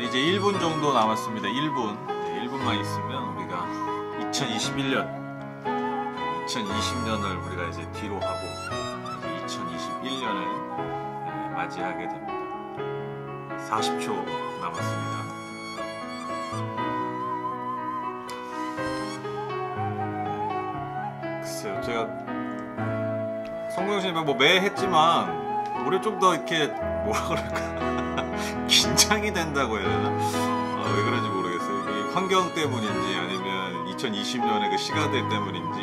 이제 1분 정도 남았습니다. 1분. 1분만 있으면 우리가 2020년을 우리가 이제 뒤로 하고 2021년을 맞이하게 됩니다. 40초 남았습니다. 글쎄요, 제가 성공영신이 뭐 매 했지만 올해 좀 더 이렇게 뭐라 그럴까 긴장이 된다고 해야 되나? 왜 그런지 모르겠어요. 이게 환경 때문인지 아니면 2020년의 그 시간대 때문인지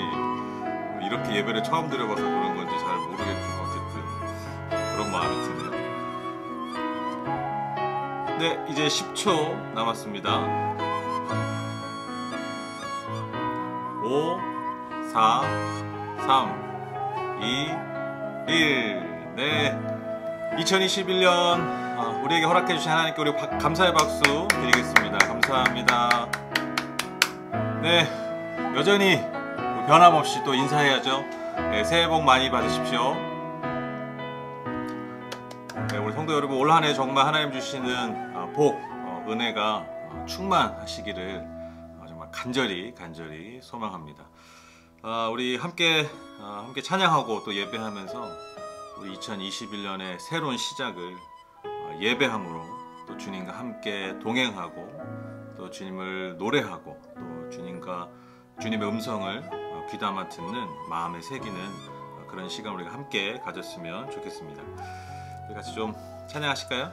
이렇게 예배를 처음 드려봐서 그런 건지 잘 모르겠지만 어쨌든 그런 마음이 드네요. 네, 이제 10초 남았습니다. 5, 4, 3, 2, 1. 네, 2021년 우리에게 허락해주신 하나님께 우리 감사의 박수 드리겠습니다. 감사합니다. 네, 여전히 변함없이 또 인사해야죠. 네, 새해 복 많이 받으십시오. 네, 우리 성도 여러분, 올 한 해 정말 하나님 주시는 복, 은혜가 충만하시기를 정말 간절히 소망합니다. 우리 함께 찬양하고 또 예배하면서 우리 2021년의 새로운 시작을 예배함으로 또 주님과 함께 동행하고 또 주님을 노래하고 또 주님의 음성을 귀담아 듣는 마음에 새기는 그런 시간 우리가 함께 가졌으면 좋겠습니다. 우리 같이 좀 찬양하실까요?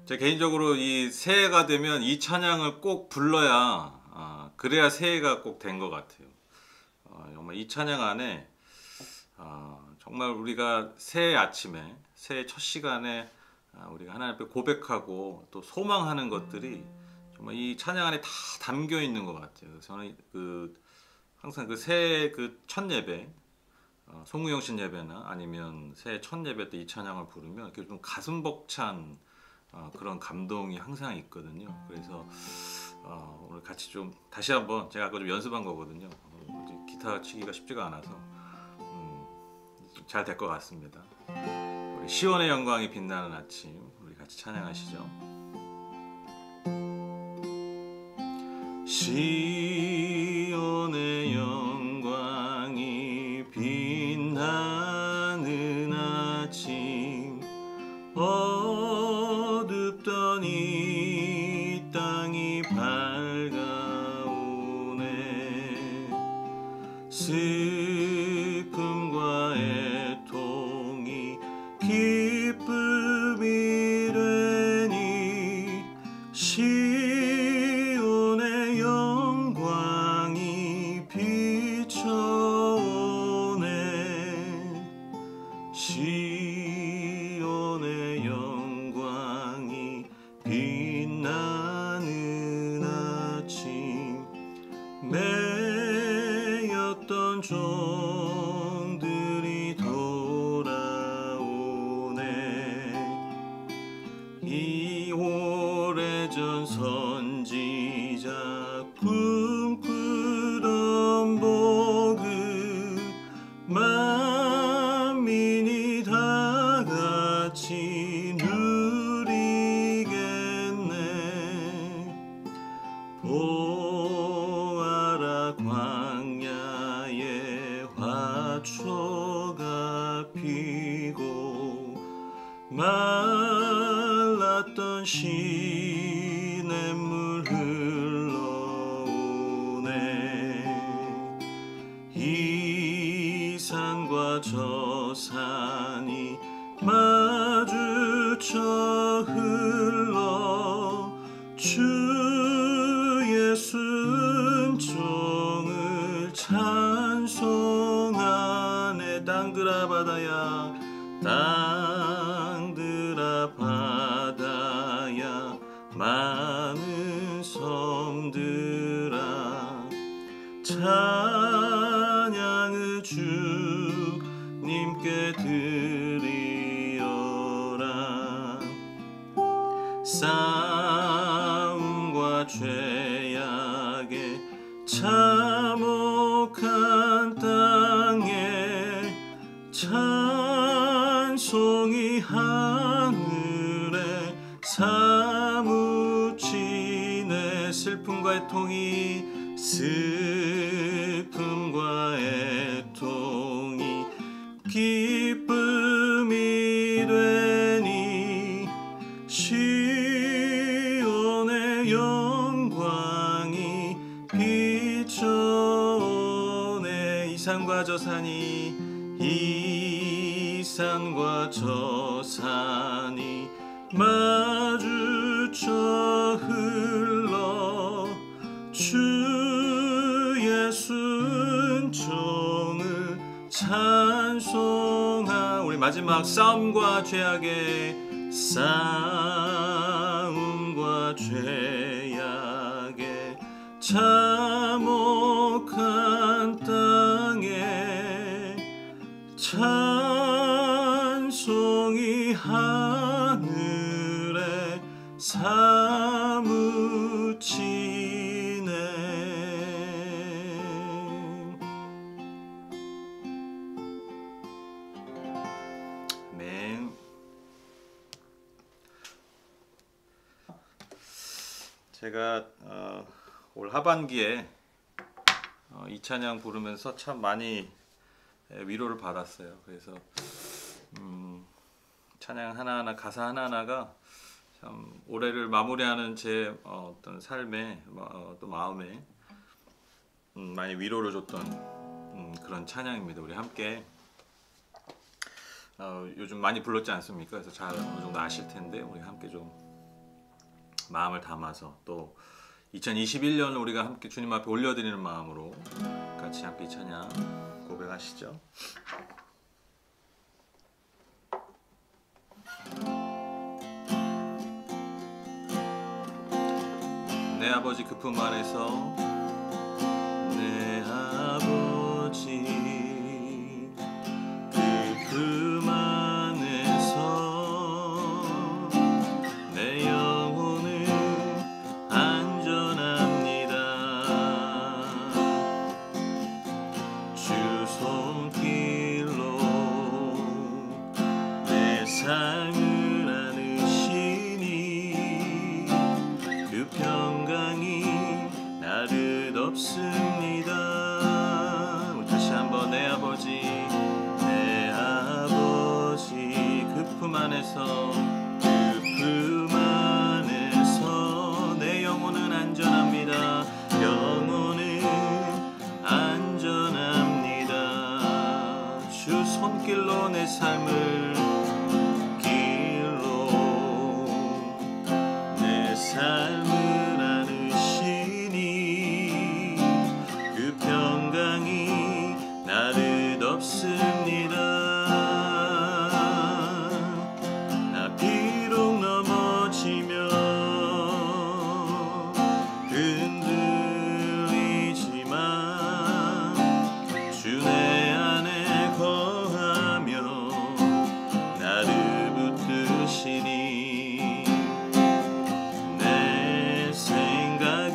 제 개인적으로 이 새해가 되면 이 찬양을 꼭 불러야 그래야 새해가 꼭 된 것 같아요. 정말 이 찬양 안에 정말 우리가 새해 아침에 새해 첫 시간에 우리가 하나님 앞에 고백하고 또 소망하는 것들이 정말 이 찬양 안에 다 담겨 있는 것 같아요. 저는 항상 그 새해 그 첫 예배, 송구영신 예배나 아니면 새해 첫 예배 때 이 찬양을 부르면 이렇게 좀 가슴 벅찬 그런 감동이 항상 있거든요. 그래서 오늘 같이 좀 다시 한번 제가 아까 좀 연습한 거거든요. 기타 치기가 쉽지가 않아서 잘 될 것 같습니다. 우리 시온의 영광이 빛나는 아침 우리 같이 찬양하시죠. 시온의 영광이 빛나는 아침 어둡던 이 땅이 밝아오네. 슬픔과 애통이 기쁨이 되니 시온의 영광이 비춰오네. 시온의 영광이 빛나는 아침 매였던 종들이 돌아오네. 이 오래전 선지자 꿈꾸던 복을 만민이 다 같이 누리겠네. 보아라 광야에 화초가 피고 말랐던 시냇물 흘러오네. 이 산과 저 산이 마주쳐 흘러 주 예수 은총을 찬송하네. 땅들아 바다야 땅들아 바다야 많은 섬들아 찬양을 주님께 드리어라. 싸움과 죄악에 참혹한 땅에 찬송하네. 찬송이 하늘에 사무치네. 슬픔과 애통이 기쁨이 되니 시온의 영광이 비춰오네. 이 산과 저 산이 마주쳐 흘러 주 예수 은총을 찬송하. 우리 마지막 싸움과 죄악의 참혹한 땅에 찬송이 하늘에 사무치네. 아멘. 제가 올 하반기에 이 찬양 부르면서 참 많이 위로를 받았어요. 그래서 찬양 하나하나, 가사 하나하나가 참 올해를 마무리하는 제 어떤 삶의 또 마음에 많이 위로를 줬던 그런 찬양입니다. 우리 함께 요즘 많이 불렀지 않습니까? 그래서 잘 어느 정도 아실 텐데 우리 함께 좀 마음을 담아서 또 2021년 우리가 함께 주님 앞에 올려드리는 마음으로 같이 함께 이 찬양 고백하시죠. 내 아버지 그 품 안에서, 내 아버지 그 품 안에서 내 영혼은 안전합니다. 주 손길로 내 삶을 안으시니 그 평강이 나를 덮습니다. 우리 다시 한번 내 아버지 그 품 안에서, 그 품 안에서 내 영혼은 안전합니다. 영혼은 안전합니다. 주 손길로 내 삶을 내 삶을 안으시니 그 평강이 나를 덮습니다. 나 비록 넘어지며 흔들리지만 주 내 안에 거하며 나를 붙드시니 내 생각을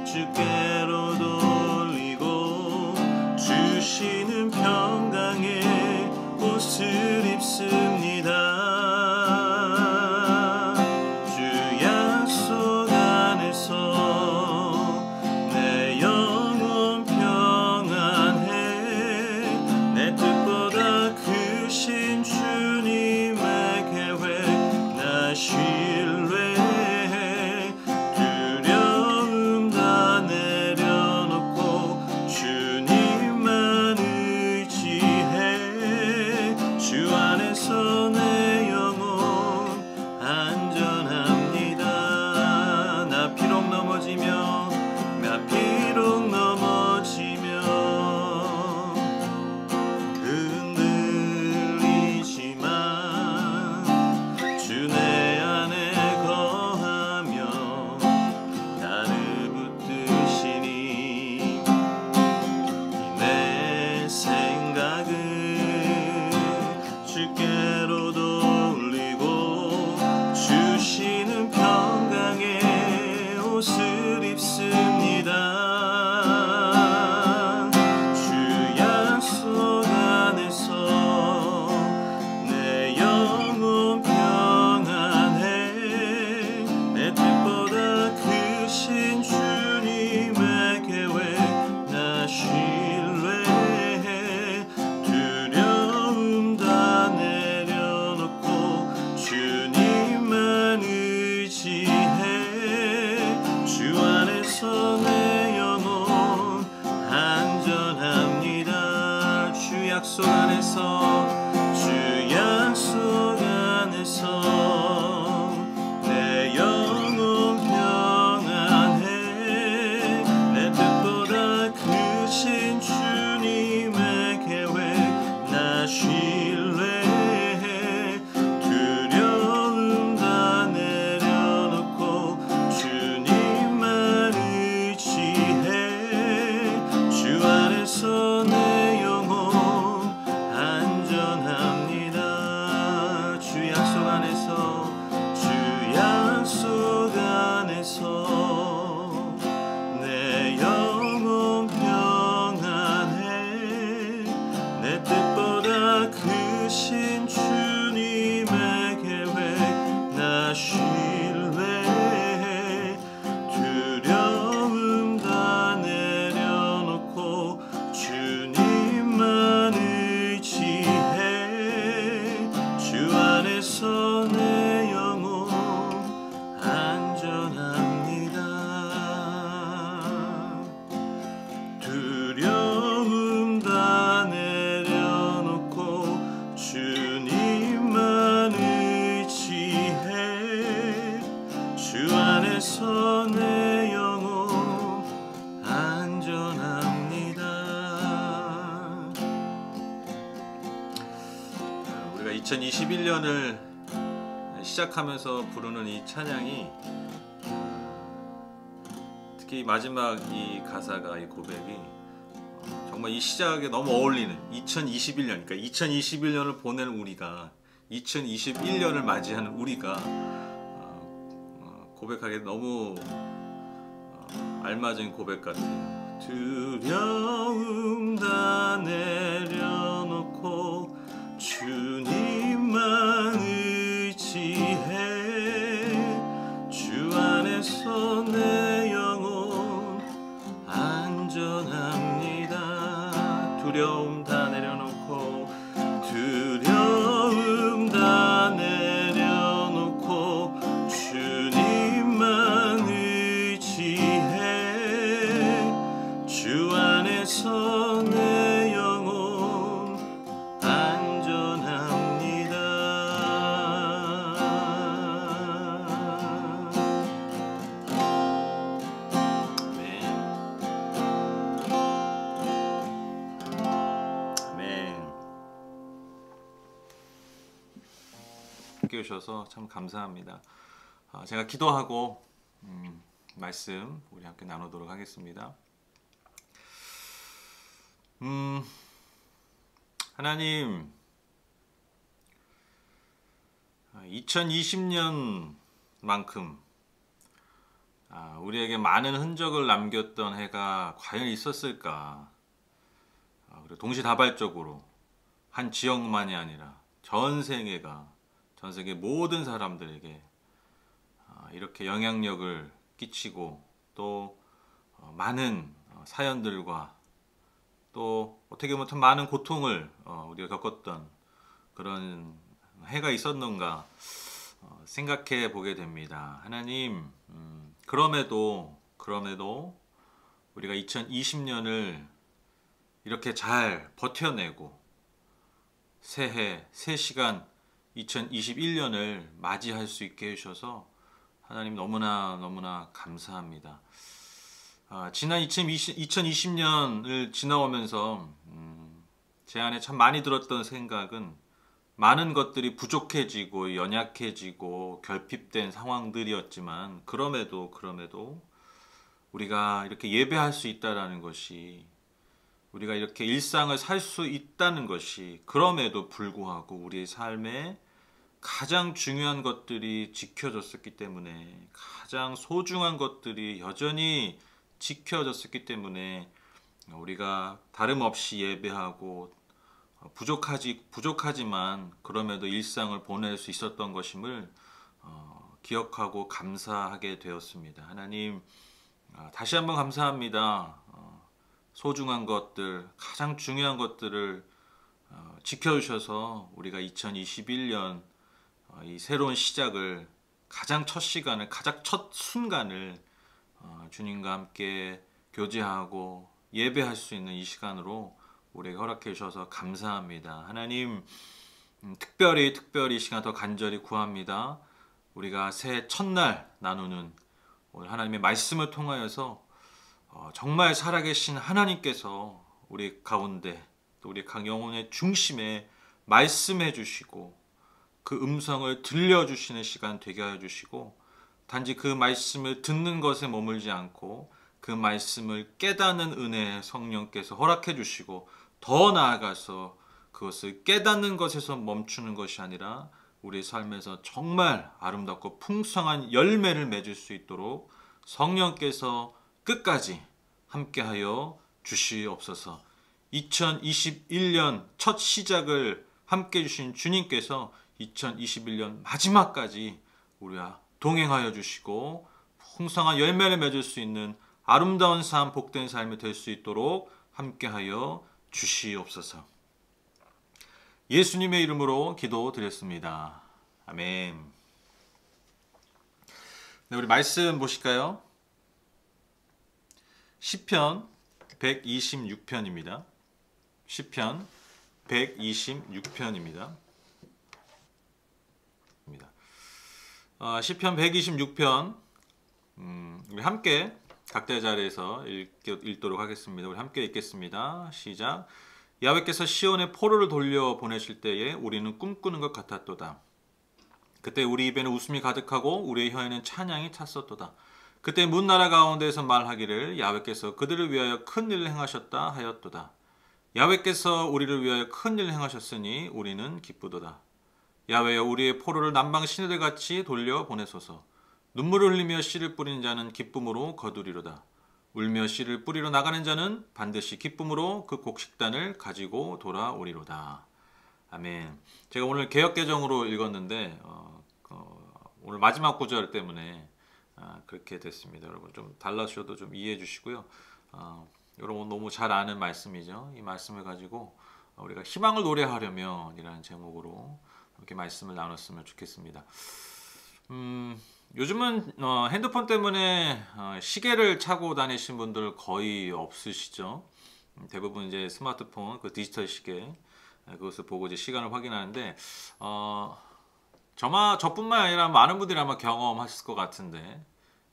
주께로 돌리고 주시는 평강의 옷을 입습니다. 주 약속 안에서 내 영혼 평안해. 내 뜻보다 크신 주님의 계획 나 신뢰해. 두려움 다 내려놓고 주님만 의지해. 주 안에서 약속 안에서 주 약속 안에서 내 영혼 평안해. 내 뜻보다 크신 주님의 계획 나 신뢰해. 두려움 다 내려놓고 주님만 의지해. 주 안에서 내 영혼 안전합니다. 주 약속 안에서 주 약속 안에서 내 영혼 평안해. 내 뜻보다 크신 주님의 계획 나 신뢰해. 두려움 다 내려놓고 주님만 의지해. 주 안에서 내 영혼 안전합니다. 두려움 다 내려놓고 주님만 의지해. 주 안에서 내 영혼 안전합니다. 우리가 2021년을 시작하면서 부르는 이 찬양이 특히 마지막 이 가사가, 이 고백이 정말 이 시작에 너무 어울리는 2021년, 그러니까 2021년을 보낸 우리가, 2021년을 맞이하는 우리가 고백하기에 너무 알맞은 고백 같아요. 두려움 다 내려놓고 주님만 의지해. 주 안에서 내 영혼 안전합니다. 두려움 다 내려놓고 두려움 다 내려놓고 주님만 의지해. 주 안에서 내 영혼 안전합니다. 함께 오셔서 참 감사합니다. 제가 기도하고 말씀 우리 함께 나누도록 하겠습니다. 하나님, 2020년만큼 우리에게 많은 흔적을 남겼던 해가 과연 있었을까? 그리고 동시다발적으로 한 지역만이 아니라 전 세계 모든 사람들에게 이렇게 영향력을 끼치고 또 많은 사연들과 또 어떻게 보면 더 많은 고통을 우리가 겪었던 그런 해가 있었는가 생각해 보게 됩니다. 하나님, 그럼에도 우리가 2020년을 이렇게 잘 버텨내고 새해, 새 시간 2021년을 맞이할 수 있게 해주셔서 하나님 너무나 감사합니다. 지난 2020년을 지나오면서 제 안에 참 많이 들었던 생각은 많은 것들이 부족해지고 연약해지고 결핍된 상황들이었지만 그럼에도 우리가 이렇게 예배할 수 있다는 것이, 우리가 이렇게 일상을 살 수 있다는 것이, 그럼에도 불구하고 우리의 삶에 가장 중요한 것들이 지켜졌었기 때문에, 가장 소중한 것들이 여전히 지켜졌었기 때문에 우리가 다름없이 예배하고 부족하지만 그럼에도 일상을 보낼 수 있었던 것임을 기억하고 감사하게 되었습니다. 하나님, 다시 한번 감사합니다. 소중한 것들, 가장 중요한 것들을 지켜주셔서 우리가 2021년 이 새로운 시작을, 가장 첫 시간을, 가장 첫 순간을 주님과 함께 교제하고 예배할 수 있는 이 시간으로 우리에게 허락해 주셔서 감사합니다. 하나님, 특별히 이 시간 더 간절히 구합니다. 우리가 새해 첫날 나누는 오늘 하나님의 말씀을 통하여서 정말 살아계신 하나님께서 우리 가운데 또 우리 각 영혼의 중심에 말씀해 주시고 그 음성을 들려주시는 시간 되게 하여 주시고 단지 그 말씀을 듣는 것에 머물지 않고 그 말씀을 깨닫는 은혜 성령께서 허락해 주시고 더 나아가서 그것을 깨닫는 것에서 멈추는 것이 아니라 우리 삶에서 정말 아름답고 풍성한 열매를 맺을 수 있도록 성령께서 끝까지 함께하여 주시옵소서. 2021년 첫 시작을 함께 주신 주님께서 2021년 마지막까지 우리와 동행하여 주시고 풍성한 열매를 맺을 수 있는 아름다운 삶, 복된 삶이 될 수 있도록 함께하여 주시옵소서. 예수님의 이름으로 기도드렸습니다. 아멘. 네, 우리 말씀 보실까요? 시편 126편입니다. 시편 126편입니다. 시편 126편 우리 함께 각자의 자리에서 읽도록 하겠습니다. 우리 함께 읽겠습니다. 시작. 야훼께서 시온에 포로를 돌려 보내실 때에 우리는 꿈꾸는 것 같았도다. 그때 우리 입에는 웃음이 가득하고 우리의 혀에는 찬양이 찼었도다. 그때 문 나라 가운데에서 말하기를 야훼께서 그들을 위하여 큰 일을 행하셨다 하였도다. 야훼께서 우리를 위하여 큰 일을 행하셨으니 우리는 기쁘도다. 야훼여 우리의 포로를 남방 시내들 같이 돌려 보내소서. 눈물을 흘리며 씨를 뿌리는 자는 기쁨으로 거두리로다. 울며 씨를 뿌리러 나가는 자는 반드시 기쁨으로 그 곡식단을 가지고 돌아오리로다. 아멘. 제가 오늘 개역개정으로 읽었는데 오늘 마지막 구절 때문에 그렇게 됐습니다. 여러분 좀 달라셔도 좀 이해해 주시고요. 여러분 너무 잘 아는 말씀이죠. 이 말씀을 가지고 우리가 희망을 노래하려면 이라는 제목으로 이렇게 말씀을 나눴으면 좋겠습니다. 요즘은 핸드폰 때문에 시계를 차고 다니신 분들 거의 없으시죠. 대부분 이제 스마트폰, 그 디지털 시계 그것을 보고 이제 시간을 확인하는데 저뿐만 아니라 많은 분들이 아마 경험하셨을 것 같은데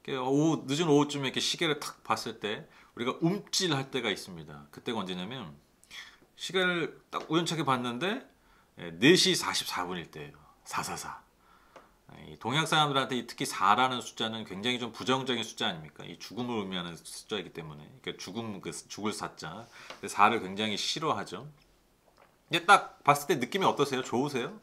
늦은 오후쯤에 이렇게 시계를 탁 봤을 때 우리가 움찔할 때가 있습니다. 그때가 언제냐면 시계를 딱 우연찮게 봤는데 4시 44분일 때예요. 444. 동양 사람들한테 특히 4라는 숫자는 굉장히 좀 부정적인 숫자 아닙니까? 이 죽음을 의미하는 숫자이기 때문에 그러니까 죽을 사자 4를 굉장히 싫어하죠. 근데 딱 봤을 때 느낌이 어떠세요? 좋으세요?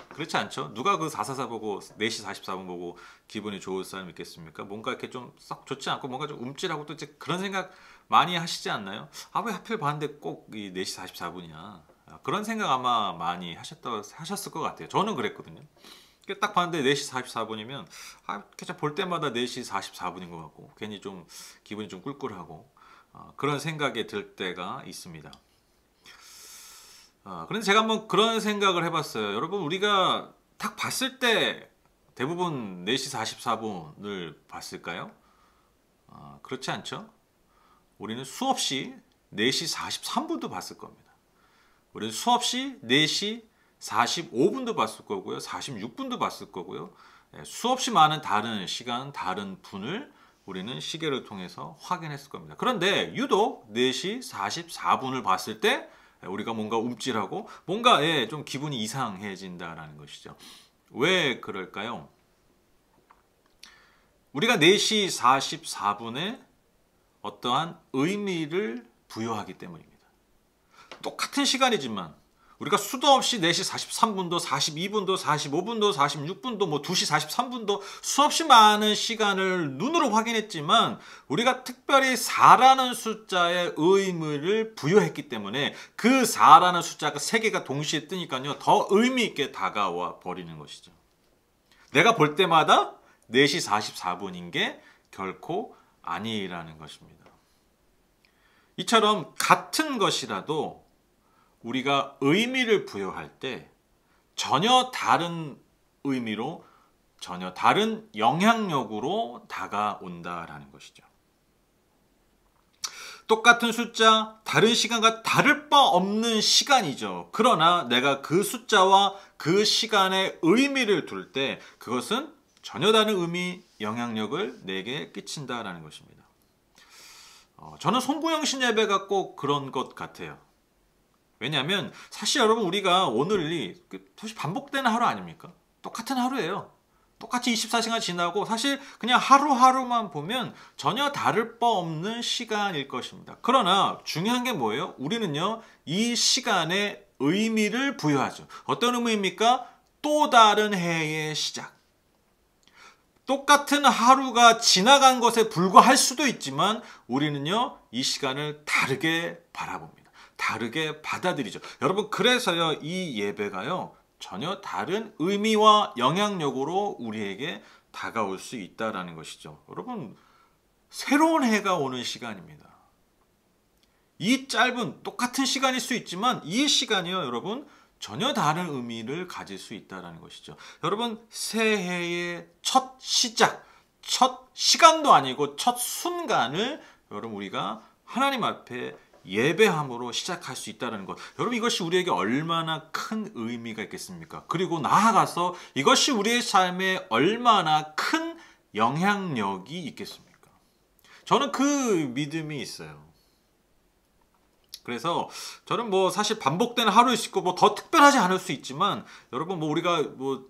그렇지 않죠? 누가 그 444 보고 4시 44분 보고 기분이 좋을 사람 있겠습니까? 뭔가 이렇게 좀 썩 좋지 않고 뭔가 좀 움찔하고 또 이제 그런 생각 많이 하시지 않나요? 왜 하필 봤는데 꼭 이 4시 44분이야? 그런 생각 아마 많이 하셨을 것 같아요. 저는 그랬거든요. 딱 봤는데 4시 44분이면 그냥 볼 때마다 4시 44분인 것 같고 괜히 좀 기분이 좀 꿀꿀하고 그런 생각이 들 때가 있습니다. 그런데 제가 한번 그런 생각을 해봤어요. 여러분 우리가 딱 봤을 때 대부분 4시 44분을 봤을까요? 그렇지 않죠? 우리는 수없이 4시 43분도 봤을 겁니다. 우리는 수없이 4시 45분도 봤을 거고요. 46분도 봤을 거고요. 수없이 많은 다른 시간, 다른 분을 우리는 시계를 통해서 확인했을 겁니다. 그런데 유독 4시 44분을 봤을 때 우리가 뭔가 움찔하고 뭔가 좀 기분이 이상해진다라는 것이죠. 왜 그럴까요? 우리가 4시 44분에 어떠한 의미를 부여하기 때문입니다. 똑같은 시간이지만 우리가 수도 없이 4시 43분도 42분도 45분도 46분도 뭐 2시 43분도 수없이 많은 시간을 눈으로 확인했지만 우리가 특별히 4라는 숫자의 의미를 부여했기 때문에 그 4라는 숫자가 3개가 동시에 뜨니까요 더 의미 있게 다가와 버리는 것이죠. 내가 볼 때마다 4시 44분인 게 결코 아니라는 것입니다. 이처럼 같은 것이라도 우리가 의미를 부여할 때 전혀 다른 의미로 전혀 다른 영향력으로 다가온다라는 것이죠. 똑같은 숫자, 다른 시간과 다를 바 없는 시간이죠. 그러나 내가 그 숫자와 그 시간에 의미를 둘 때 그것은 전혀 다른 의미, 영향력을 내게 끼친다라는 것입니다. 저는 송구영신 예배가 꼭 그런 것 같아요. 왜냐하면 사실 여러분 우리가 오늘이 사실 반복되는 하루 아닙니까? 똑같은 하루예요. 똑같이 24시간 지나고 사실 그냥 하루하루만 보면 전혀 다를 바 없는 시간일 것입니다. 그러나 중요한 게 뭐예요? 우리는요, 이 시간에 의미를 부여하죠. 어떤 의미입니까? 또 다른 해의 시작. 똑같은 하루가 지나간 것에 불과할 수도 있지만 우리는요, 이 시간을 다르게 바라봅니다. 다르게 받아들이죠. 여러분, 그래서요, 이 예배가요, 전혀 다른 의미와 영향력으로 우리에게 다가올 수 있다는 것이죠. 여러분, 새로운 해가 오는 시간입니다. 이 짧은 똑같은 시간일 수 있지만 이 시간이요, 여러분, 전혀 다른 의미를 가질 수 있다는 것이죠. 여러분, 새해의 첫 시작, 첫 시간도 아니고 첫 순간을 여러분 우리가 하나님 앞에 예배함으로 시작할 수 있다는 것. 여러분, 이것이 우리에게 얼마나 큰 의미가 있겠습니까? 그리고 나아가서 이것이 우리의 삶에 얼마나 큰 영향력이 있겠습니까? 저는 그 믿음이 있어요. 그래서 저는 뭐 사실 반복되는 하루일 수 있고 뭐 더 특별하지 않을 수 있지만 여러분 뭐 우리가 뭐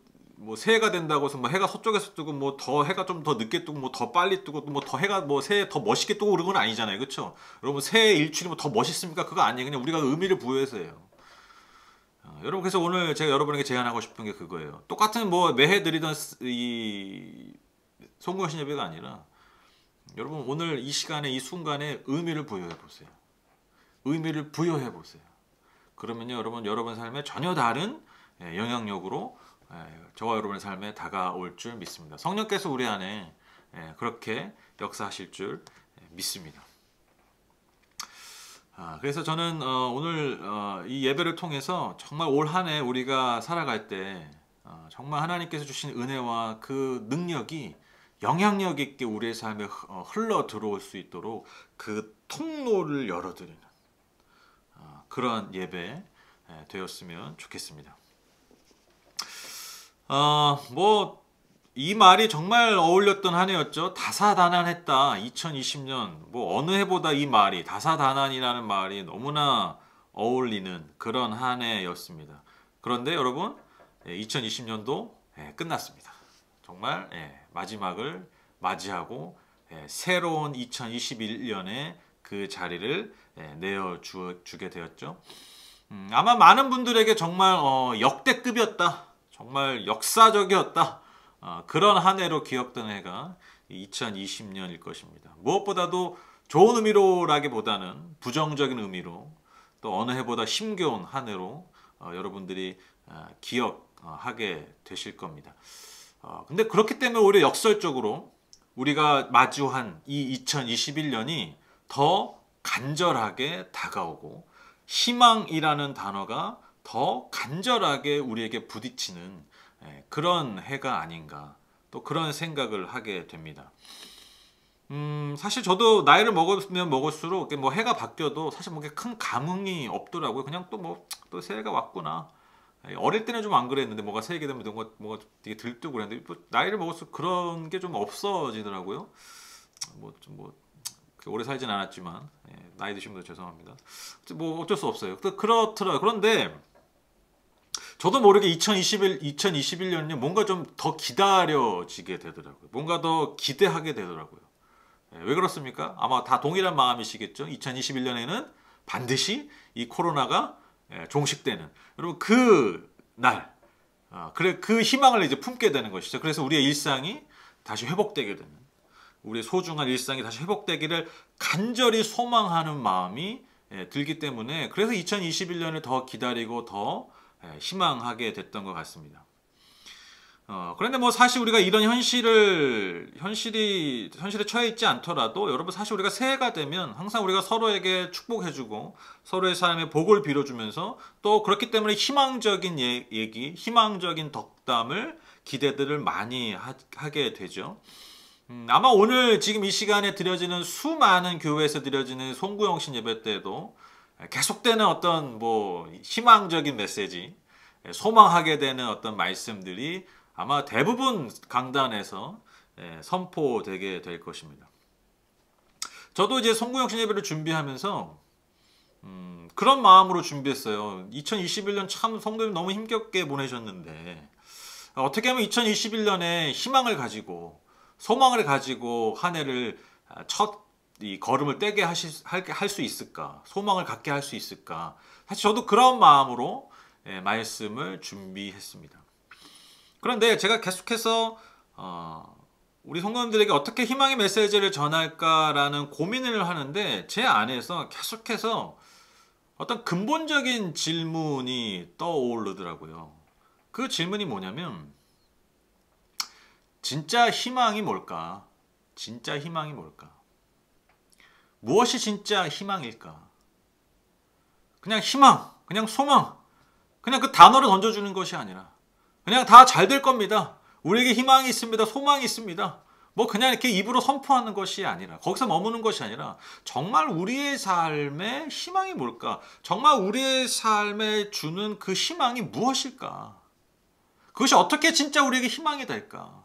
새해가 된다고 해서 뭐 해가 서쪽에서 뜨고 뭐 더 해가 좀 더 늦게 뜨고 뭐 더 빨리 뜨고 뭐 더 해가 뭐 새해 더 멋있게 뜨고 그런 건 아니잖아요. 그렇죠? 여러분 새해 일출이 뭐 더 멋있습니까? 그거 아니에요. 그냥 우리가 의미를 부여해서 해요. 여러분 그래서 오늘 제가 여러분에게 제안하고 싶은 게 그거예요. 똑같은 뭐 매해 드리던 이 송구신 예배가 아니라 여러분 오늘 이 시간에 이 순간에 의미를 부여해 보세요. 의미를 부여해 보세요. 그러면요 여러분 삶에 전혀 다른 영향력으로 저와 여러분의 삶에 다가올 줄 믿습니다. 성령께서 우리 안에 그렇게 역사하실 줄 믿습니다. 그래서 저는 오늘 이 예배를 통해서 정말 올 한 해 우리가 살아갈 때 정말 하나님께서 주신 은혜와 그 능력이 영향력 있게 우리의 삶에 흘러 들어올 수 있도록 그 통로를 열어드리는 그런 예배 되었으면 좋겠습니다. 뭐 이 말이 정말 어울렸던 한 해였죠. 다사다난했다. 2020년 뭐 어느 해보다 이 말이 다사다난이라는 말이 너무나 어울리는 그런 한 해였습니다. 그런데 여러분 2020년도 끝났습니다. 정말 마지막을 맞이하고 새로운 2021년에 그 자리를 내어주게 되었죠. 아마 많은 분들에게 정말 역대급이었다. 정말 역사적이었다. 그런 한 해로 기억되는 해가 2020년일 것입니다. 무엇보다도 좋은 의미로라기보다는 부정적인 의미로 또 어느 해보다 힘겨운 한 해로 여러분들이 기억하게 되실 겁니다. 근데 그렇기 때문에 오히려 역설적으로 우리가 마주한 이 2021년이 더 간절하게 다가오고 희망이라는 단어가 더 간절하게 우리에게 부딪히는 그런 해가 아닌가 또 그런 생각을 하게 됩니다. 사실 저도 나이를 먹으면 먹을수록 뭐 해가 바뀌어도 사실 뭐 큰 감흥이 없더라고요. 그냥 또 새해가 왔구나. 어릴 때는 좀 안 그랬는데 뭐가 새해게 되면 뭐가 되게 들뜨고 그랬는데 뭐 나이를 먹을수록 그런 게 좀 없어지더라고요. 뭐 오래 살진 않았지만 나이 드신 분들 죄송합니다. 뭐 어쩔 수 없어요. 그렇더라고요. 그런데 저도 모르게 2021년이 뭔가 좀 더 기다려지게 되더라고요. 뭔가 더 기대하게 되더라고요. 왜 그렇습니까? 아마 다 동일한 마음이시겠죠. 2021년에는 반드시 이 코로나가 종식되는 여러분 그 날, 그 희망을 이제 품게 되는 것이죠. 그래서 우리의 일상이 다시 회복되게 되는, 우리의 소중한 일상이 다시 회복되기를 간절히 소망하는 마음이 들기 때문에 그래서 2021년을 더 기다리고 더 희망하게 됐던 것 같습니다. 그런데 뭐 사실 우리가 이런 현실에 처해 있지 않더라도 여러분 사실 우리가 새해가 되면 항상 우리가 서로에게 축복해주고 서로의 삶에 복을 빌어주면서 또 그렇기 때문에 희망적인 얘기, 희망적인 덕담을 기대들을 많이 하게 되죠. 아마 오늘 지금 이 시간에 드려지는 수많은 교회에서 드려지는 송구영신 예배 때도 계속되는 어떤 뭐 희망적인 메시지, 소망하게 되는 어떤 말씀들이 아마 대부분 강단에서 선포되게 될 것입니다. 저도 이제 송구영신 예배를 준비하면서 그런 마음으로 준비했어요. 2021년 참 성도님 너무 힘겹게 보내셨는데 어떻게 하면 2021년에 희망을 가지고 소망을 가지고 한 해를 첫 이 걸음을 떼게 할 수 있을까? 소망을 갖게 할 수 있을까? 사실 저도 그런 마음으로 말씀을 준비했습니다. 그런데 제가 계속해서 우리 성도님들에게 어떻게 희망의 메시지를 전할까라는 고민을 하는데 제 안에서 계속해서 어떤 근본적인 질문이 떠오르더라고요. 그 질문이 뭐냐면 진짜 희망이 뭘까? 진짜 희망이 뭘까? 무엇이 진짜 희망일까? 그냥 희망, 그냥 소망, 그냥 그 단어를 던져주는 것이 아니라 그냥 다 잘 될 겁니다. 우리에게 희망이 있습니다. 소망이 있습니다. 뭐 그냥 이렇게 입으로 선포하는 것이 아니라 거기서 머무는 것이 아니라 정말 우리의 삶에 희망이 뭘까? 정말 우리의 삶에 주는 그 희망이 무엇일까? 그것이 어떻게 진짜 우리에게 희망이 될까?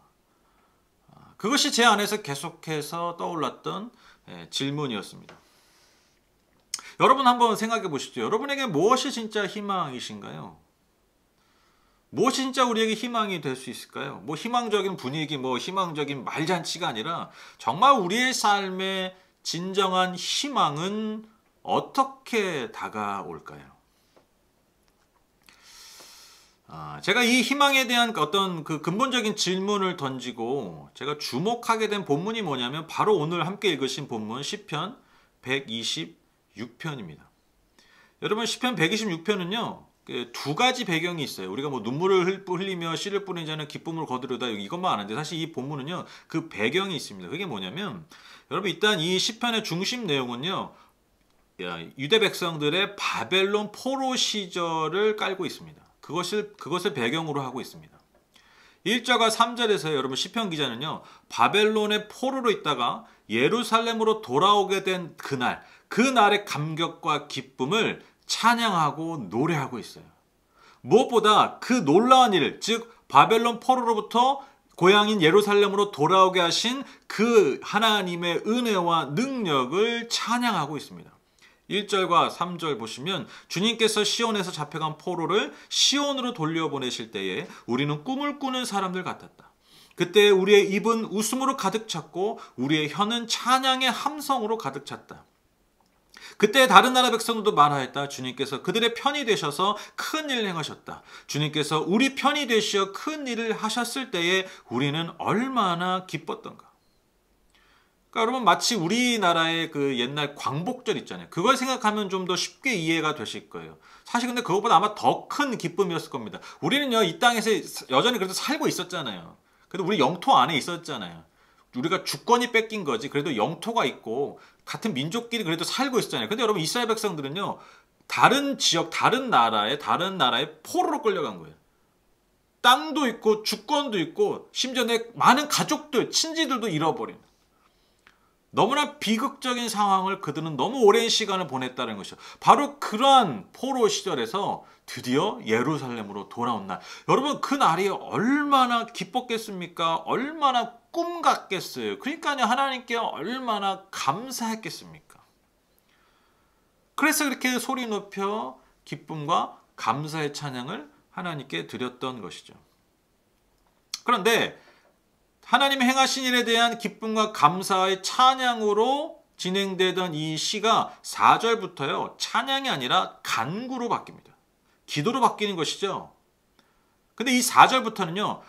그것이 제 안에서 계속해서 떠올랐던 질문이었습니다. 여러분 한번 생각해 보시죠. 여러분에게 무엇이 진짜 희망이신가요? 무엇이 진짜 우리에게 희망이 될 수 있을까요? 뭐 희망적인 분위기, 뭐 희망적인 말잔치가 아니라 정말 우리의 삶의 진정한 희망은 어떻게 다가올까요? 제가 이 희망에 대한 어떤 그 근본적인 질문을 던지고 제가 주목하게 된 본문이 뭐냐면 바로 오늘 함께 읽으신 본문 시편 126편입니다. 여러분 시편 126편은요. 두 가지 배경이 있어요. 우리가 뭐 눈물을 흘리며 씨를 뿌리는 자는 기쁨을 거두려다 이것만 아는데 사실 이 본문은요. 그 배경이 있습니다. 그게 뭐냐면 여러분 일단 이 시편의 중심 내용은요. 유대 백성들의 바벨론 포로 시절을 깔고 있습니다. 그것을 배경으로 하고 있습니다. 1절과 3절에서 여러분 시편 기자는요. 바벨론의 포로로 있다가 예루살렘으로 돌아오게 된 그날의 감격과 기쁨을 찬양하고 노래하고 있어요. 무엇보다 그 놀라운 일, 즉 바벨론 포로로부터 고향인 예루살렘으로 돌아오게 하신 그 하나님의 은혜와 능력을 찬양하고 있습니다. 1절과 3절 보시면 주님께서 시온에서 잡혀간 포로를 시온으로 돌려보내실 때에 우리는 꿈을 꾸는 사람들 같았다. 그때 우리의 입은 웃음으로 가득 찼고 우리의 혀는 찬양의 함성으로 가득 찼다. 그때 다른 나라 백성들도 말하였다. 주님께서 그들의 편이 되셔서 큰 일을 행하셨다. 주님께서 우리 편이 되시어 큰 일을 하셨을 때에 우리는 얼마나 기뻤던가. 그러니까 여러분 마치 우리나라의 그 옛날 광복절 있잖아요. 그걸 생각하면 좀 더 쉽게 이해가 되실 거예요. 사실 근데 그것보다 아마 더 큰 기쁨이었을 겁니다. 우리는요 이 땅에서 여전히 그래도 살고 있었잖아요. 그래도 우리 영토 안에 있었잖아요. 우리가 주권이 뺏긴 거지. 그래도 영토가 있고 같은 민족끼리 그래도 살고 있었잖아요. 근데 여러분 이스라엘 백성들은요 다른 지역, 다른 나라의 포로로 끌려간 거예요. 땅도 있고 주권도 있고 심지어 내 많은 가족들, 친지들도 잃어버린. 너무나 비극적인 상황을 그들은 너무 오랜 시간을 보냈다는 것이죠. 바로 그러한 포로 시절에서 드디어 예루살렘으로 돌아온 날. 여러분 그 날이 얼마나 기뻤겠습니까? 얼마나 꿈 같겠어요. 그러니까요 하나님께 얼마나 감사했겠습니까? 그래서 그렇게 소리 높여 기쁨과 감사의 찬양을 하나님께 드렸던 것이죠. 그런데 하나님이 행하신 일에 대한 기쁨과 감사의 찬양으로 진행되던 이 시가 4절부터요. 찬양이 아니라 간구로 바뀝니다. 기도로 바뀌는 것이죠. 근데 이 4절부터는요.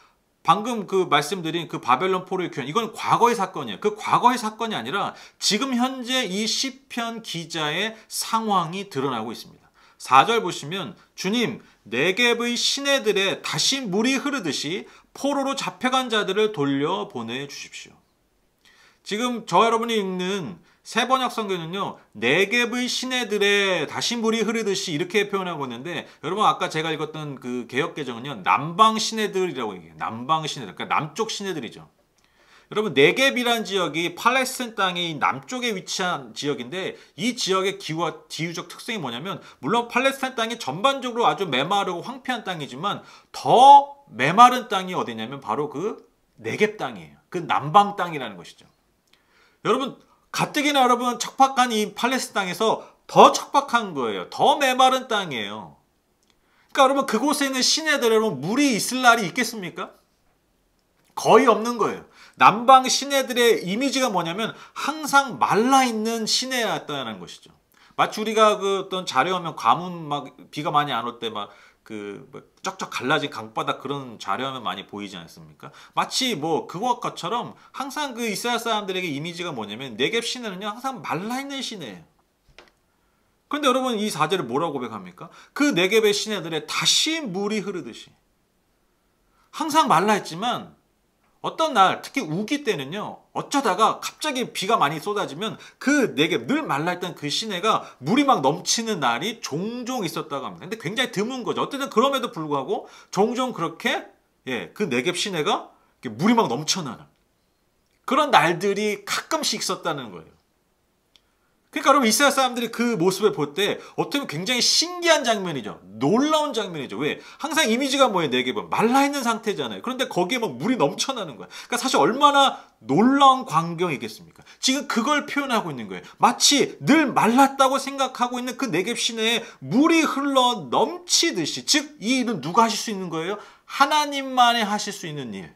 방금 그 말씀드린 그 바벨론 포로의 교훈 이건 과거의 사건이에요. 그 과거의 사건이 아니라 지금 현재 이 시편 기자의 상황이 드러나고 있습니다. 4절 보시면 주님 네겝의 시내들에 다시 물이 흐르듯이 포로로 잡혀간 자들을 돌려보내 주십시오. 지금 저 여러분이 읽는 새번역 성경은요. 네겝의 시내들에 다시 물이 흐르듯이 이렇게 표현하고 있는데 여러분 아까 제가 읽었던 그 개역 개정은요. 남방 시내들이라고 얘기해요. 남방 시내들. 그러니까 남쪽 시내들이죠. 여러분 네겝이란 지역이 팔레스타인 땅의 남쪽에 위치한 지역인데 이 지역의 기후와 지유적 특성이 뭐냐면 물론 팔레스타인 땅이 전반적으로 아주 메마르고 황폐한 땅이지만 더 메마른 땅이 어디냐면 바로 그 네겝 땅이에요. 그 남방 땅이라는 것이죠. 여러분 가뜩이나 여러분 척박한 이 팔레스타인 땅에서 더 척박한 거예요. 더 메마른 땅이에요. 그러니까 여러분 그곳에 있는 시내들에 여러분 물이 있을 날이 있겠습니까? 거의 없는 거예요. 남방 시내들의 이미지가 뭐냐면 항상 말라있는 시내였다는 것이죠. 마치 우리가 그 어떤 자려하면 가뭄 막 비가 많이 안 올 때 막 그 쩍쩍 갈라진 강바닥 그런 자려하면 많이 보이지 않습니까? 마치 뭐 그것처럼 항상 그 이스라엘 사람들에게 이미지가 뭐냐면 네겝 시내는요 항상 말라있는 시내예요. 그런데 여러분 이 4절을 뭐라고 고백합니까? 그 네겝의 시내들에 다시 물이 흐르듯이 항상 말라있지만 어떤 날 특히 우기 때는요 어쩌다가 갑자기 비가 많이 쏟아지면 그 네겝 늘 말라있던 그 시내가 물이 막 넘치는 날이 종종 있었다고 합니다. 근데 굉장히 드문 거죠. 어쨌든 그럼에도 불구하고 종종 그렇게 그 네겝 시내가 물이 막 넘쳐나는 그런 날들이 가끔씩 있었다는 거예요. 그러니까 여러분 이스라엘 사람들이 그 모습을 볼 때 어떻게 보면 굉장히 신기한 장면이죠. 놀라운 장면이죠. 왜? 항상 이미지가 뭐예요? 네겝은 말라있는 상태잖아요. 그런데 거기에 막 물이 넘쳐나는 거야. 그러니까 사실 얼마나 놀라운 광경이겠습니까? 지금 그걸 표현하고 있는 거예요. 마치 늘 말랐다고 생각하고 있는 그 네겝 시내에 물이 흘러 넘치듯이 즉 이 일은 누가 하실 수 있는 거예요? 하나님만이 하실 수 있는 일.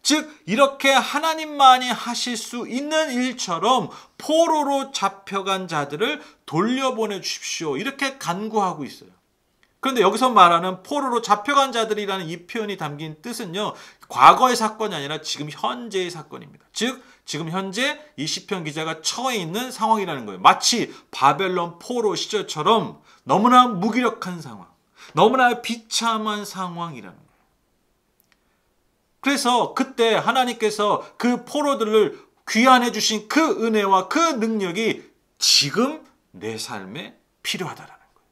즉 이렇게 하나님만이 하실 수 있는 일처럼 포로로 잡혀간 자들을 돌려보내 주십시오. 이렇게 간구하고 있어요. 그런데 여기서 말하는 포로로 잡혀간 자들이라는 이 표현이 담긴 뜻은요. 과거의 사건이 아니라 지금 현재의 사건입니다. 즉 지금 현재 이 시편 기자가 처해 있는 상황이라는 거예요. 마치 바벨론 포로 시절처럼 너무나 무기력한 상황, 너무나 비참한 상황이라는 거예요. 그래서 그때 하나님께서 그 포로들을 귀환해 주신 그 은혜와 그 능력이 지금 내 삶에 필요하다라는 거예요.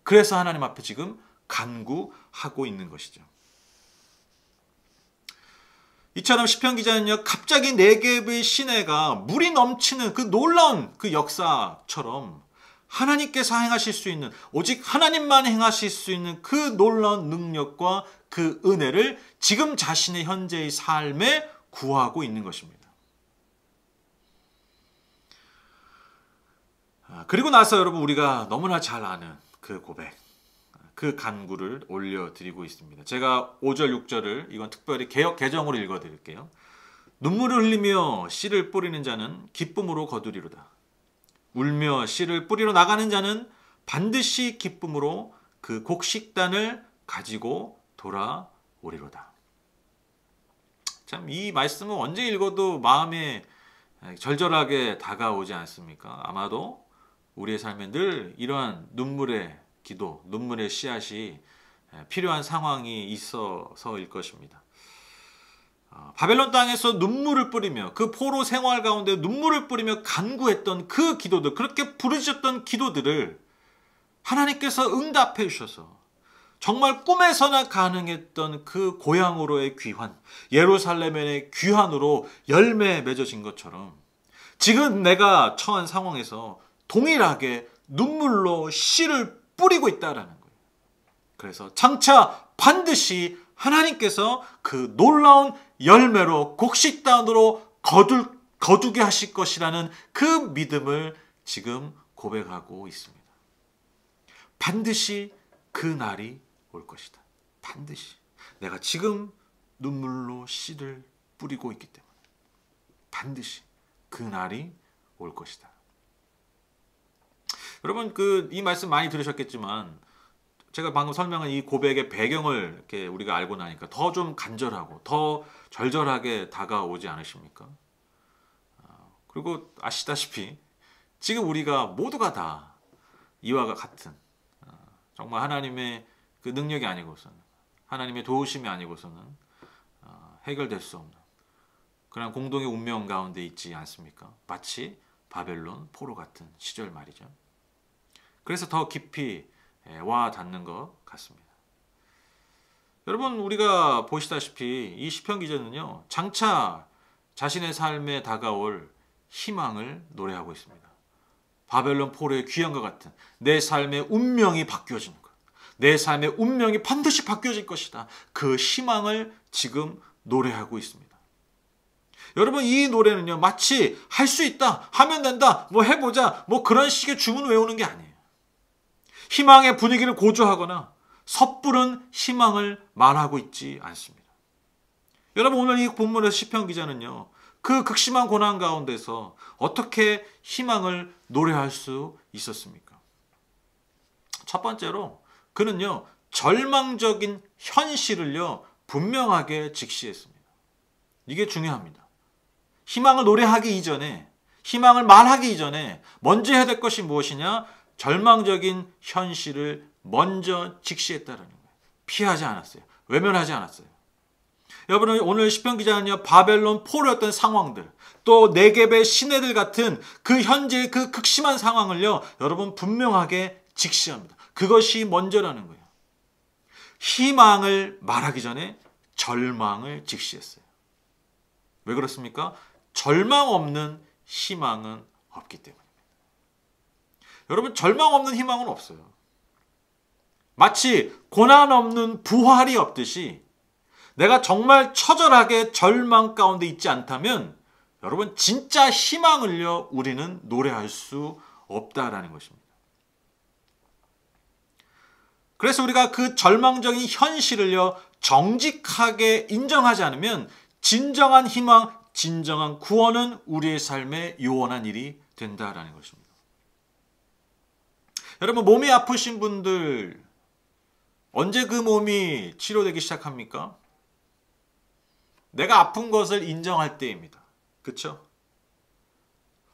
그래서 하나님 앞에 지금 간구하고 있는 것이죠. 이처럼 시편 기자는요, 갑자기 네겝의 시내가 물이 넘치는 그 놀라운 그 역사처럼 하나님께서 행하실 수 있는 오직 하나님만 행하실 수 있는 그 놀라운 능력과 그 은혜를 지금 자신의 현재의 삶에 구하고 있는 것입니다. 그리고 나서 여러분 우리가 너무나 잘 아는 그 고백, 그 간구를 올려드리고 있습니다. 제가 5절, 6절을 이건 특별히 개정으로 읽어드릴게요. 눈물을 흘리며 씨를 뿌리는 자는 기쁨으로 거두리로다. 울며 씨를 뿌리러 나가는 자는 반드시 기쁨으로 그 곡식단을 가지고 돌아오리로다. 참 이 말씀은 언제 읽어도 마음에 절절하게 다가오지 않습니까? 아마도 우리의 삶에 늘 이러한 눈물의 기도, 눈물의 씨앗이 필요한 상황이 있어서일 것입니다. 바벨론 땅에서 눈물을 뿌리며 그 포로 생활 가운데 눈물을 뿌리며 간구했던 그 기도들, 그렇게 부르셨던 기도들을 하나님께서 응답해 주셔서 정말 꿈에서나 가능했던 그 고향으로의 귀환, 예루살렘의 귀환으로 열매 맺어진 것처럼 지금 내가 처한 상황에서 동일하게 눈물로 씨를 뿌리고 있다라는 거예요. 그래서 장차 반드시 하나님께서 그 놀라운 열매로 곡식단으로 거두게 하실 것이라는 그 믿음을 지금 고백하고 있습니다. 반드시 그 날이 올 것이다. 반드시. 내가 지금 눈물로 씨를 뿌리고 있기 때문에 반드시 그 날이 올 것이다. 여러분 이 말씀 많이 들으셨겠지만 제가 방금 설명한 이 고백의 배경을 이렇게 우리가 알고 나니까 더 좀 간절하고 더 절절하게 다가오지 않으십니까? 그리고 아시다시피 지금 우리가 모두가 다 이와 같은 정말 하나님의 그 능력이 아니고서는 하나님의 도우심이 아니고서는 해결될 수 없는 그런 공동의 운명 가운데 있지 않습니까? 마치 바벨론 포로 같은 시절 말이죠. 그래서 더 깊이 와 닿는 것 같습니다. 여러분 우리가 보시다시피 이 시편 기자는요. 장차 자신의 삶에 다가올 희망을 노래하고 있습니다. 바벨론 포로의 귀환과 같은 내 삶의 운명이 바뀌어지는 것. 내 삶의 운명이 반드시 바뀌어질 것이다. 그 희망을 지금 노래하고 있습니다. 여러분 이 노래는요. 마치 할 수 있다, 하면 된다, 뭐 해보자, 뭐 그런 식의 주문 외우는 게 아니에요. 희망의 분위기를 고조하거나 섣부른 희망을 말하고 있지 않습니다. 여러분 오늘 이 본문의 시편 기자는요. 그 극심한 고난 가운데서 어떻게 희망을 노래할 수 있었습니까? 첫 번째로 그는요. 절망적인 현실을요. 분명하게 직시했습니다. 이게 중요합니다. 희망을 노래하기 이전에, 희망을 말하기 이전에 먼저 해야 될 것이 무엇이냐? 절망적인 현실을 먼저 직시했다는 거예요. 피하지 않았어요. 외면하지 않았어요. 여러분 오늘 시편 기자는요. 바벨론 포로였던 상황들, 또 네겝의 시내들 같은 그 현재의 그 극심한 상황을요. 여러분 분명하게 직시합니다. 그것이 먼저라는 거예요. 희망을 말하기 전에 절망을 직시했어요. 왜 그렇습니까? 절망 없는 희망은 없기 때문입니다. 여러분 절망 없는 희망은 없어요. 마치 고난 없는 부활이 없듯이 내가 정말 처절하게 절망 가운데 있지 않다면 여러분 진짜 희망을요 우리는 노래할 수 없다라는 것입니다. 그래서 우리가 그 절망적인 현실을요 정직하게 인정하지 않으면 진정한 희망, 진정한 구원은 우리의 삶에 요원한 일이 된다라는 것입니다. 여러분 몸이 아프신 분들 언제 그 몸이 치료되기 시작합니까? 내가 아픈 것을 인정할 때입니다. 그렇죠?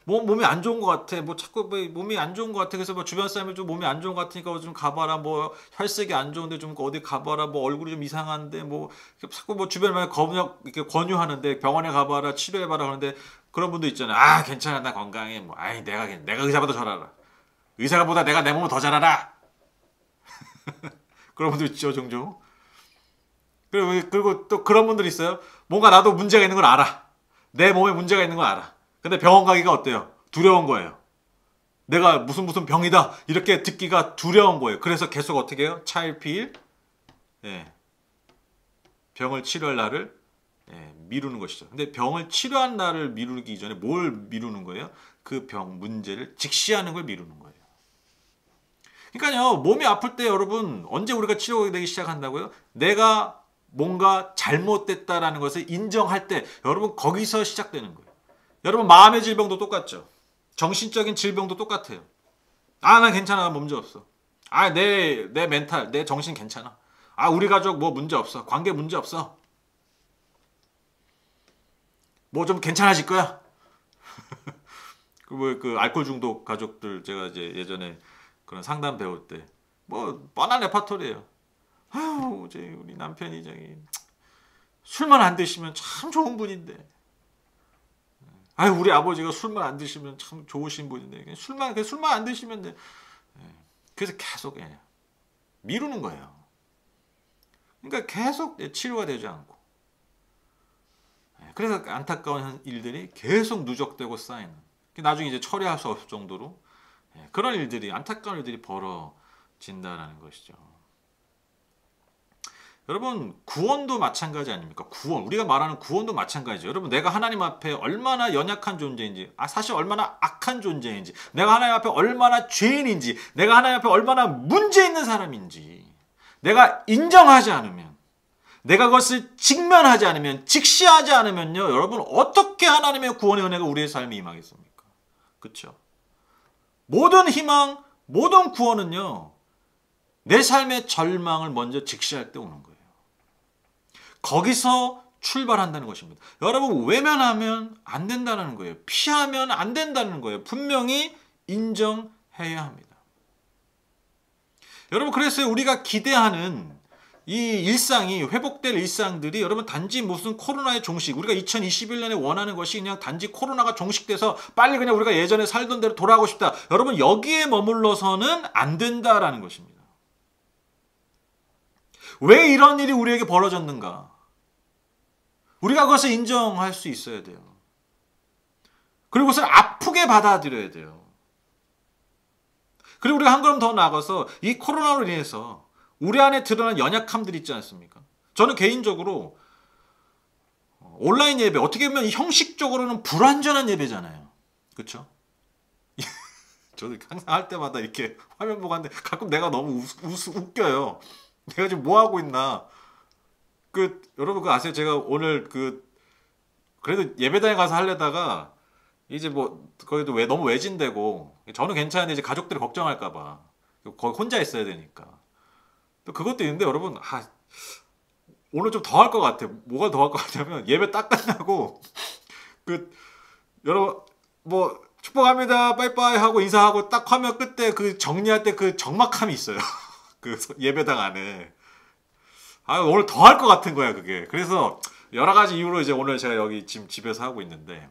몸이 안 좋은 것 같아. 뭐 자꾸 몸이 안 좋은 것 같아. 그래서 뭐 주변 사람이 좀 몸이 안 좋은 것 같으니까 좀 가봐라. 뭐 혈색이 안 좋은데 좀 어디 가봐라. 뭐 얼굴이 좀 이상한데 뭐 자꾸 뭐 주변에 이렇게 권유하는데 병원에 가봐라, 치료해봐라 하는데 그런 분도 있잖아요. 아 괜찮아, 나 건강해. 뭐 아이 내가 의사보다 잘 알아. 의사보다 내가 내 몸을 더 잘 알아. 그런 분도 있죠 종종. 그리고 또 그런 분들 있어요. 뭔가 나도 문제가 있는 걸 알아. 내 몸에 문제가 있는 걸 알아. 근데 병원 가기가 어때요? 두려운 거예요. 내가 무슨 병이다 이렇게 듣기가 두려운 거예요. 그래서 계속 어떻게 해요? 차일피일 병을 치료할 날을 미루는 것이죠. 근데 병을 치료한 날을 미루기 이전에 뭘 미루는 거예요? 그 병 문제를 직시하는 걸 미루는 거예요. 그러니까요 몸이 아플 때 여러분 언제 우리가 치료되기 시작한다고요? 내가 뭔가 잘못됐다라는 것을 인정할 때 여러분 거기서 시작되는 거예요. 여러분 마음의 질병도 똑같죠. 정신적인 질병도 똑같아요. 아, 난 괜찮아. 문제 없어. 아, 내 멘탈, 내 정신 괜찮아. 아, 우리 가족 뭐 문제 없어. 관계 문제 없어. 뭐 좀 괜찮아질 거야. 그 알코올 중독 가족들 제가 이제 예전에 그런 상담 배울 때 뭐 뻔한 레파토리예요. 아유, 우리 남편이 술만 안 드시면 참 좋은 분인데. 아유, 우리 아버지가 술만 안 드시면 참 좋으신 분인데 술만 안 드시면 돼. 그래서 계속 미루는 거예요. 그러니까 계속 치료가 되지 않고. 그래서 안타까운 일들이 계속 누적되고 쌓이는. 나중에 이제 처리할 수 없을 정도로 그런 일들이 안타까운 일들이 벌어진다라는 것이죠. 여러분 구원도 마찬가지 아닙니까? 구원 우리가 말하는 구원도 마찬가지죠. 여러분 내가 하나님 앞에 얼마나 연약한 존재인지 사실 얼마나 악한 존재인지 내가 하나님 앞에 얼마나 죄인인지 내가 하나님 앞에 얼마나 문제 있는 사람인지 내가 인정하지 않으면 내가 그것을 직면하지 않으면 직시하지 않으면요 여러분 어떻게 하나님의 구원의 은혜가 우리의 삶에 임하겠습니까? 그렇죠? 모든 희망 모든 구원은요 내 삶의 절망을 먼저 직시할 때 오는 거예요. 거기서 출발한다는 것입니다. 여러분 외면하면 안 된다는 거예요. 피하면 안 된다는 거예요. 분명히 인정해야 합니다. 여러분 그래서 우리가 기대하는 이 일상이 회복될 일상들이 여러분 단지 무슨 코로나의 종식 우리가 2021년에 원하는 것이 그냥 단지 코로나가 종식돼서 빨리 그냥 우리가 예전에 살던 대로 돌아가고 싶다. 여러분 여기에 머물러서는 안 된다라는 것입니다. 왜 이런 일이 우리에게 벌어졌는가? 우리가 그것을 인정할 수 있어야 돼요. 그리고 그것을 아프게 받아들여야 돼요. 그리고 우리가 한 걸음 더 나아가서 이 코로나로 인해서 우리 안에 드러난 연약함들이 있지 않습니까? 저는 개인적으로 온라인 예배, 어떻게 보면 형식적으로는 불완전한 예배잖아요. 그렇죠? 저도 항상 할 때마다 이렇게 화면 보고 하는데 가끔 내가 너무 웃겨요. 내가 지금 뭐 하고 있나? 여러분 그거 아세요? 제가 오늘 그래도 예배당에 가서 하려다가 이제 뭐 거기도 왜 너무 외진되고 저는 괜찮은데 이제 가족들이 걱정할까봐 거기 혼자 있어야 되니까 또 그것도 있는데 여러분 오늘 좀 더 할 것 같아. 뭐가 더 할 것 같냐면 예배 딱 끝나고 여러분 뭐 축복합니다 빠이빠이 하고 인사하고 딱 화면 끝에 정리할 때 적막함이 있어요. 예배당 안에 오늘 더 할 것 같은 거야 그게. 그래서 여러 가지 이유로 이제 오늘 제가 여기 지금 집에서 하고 있는데,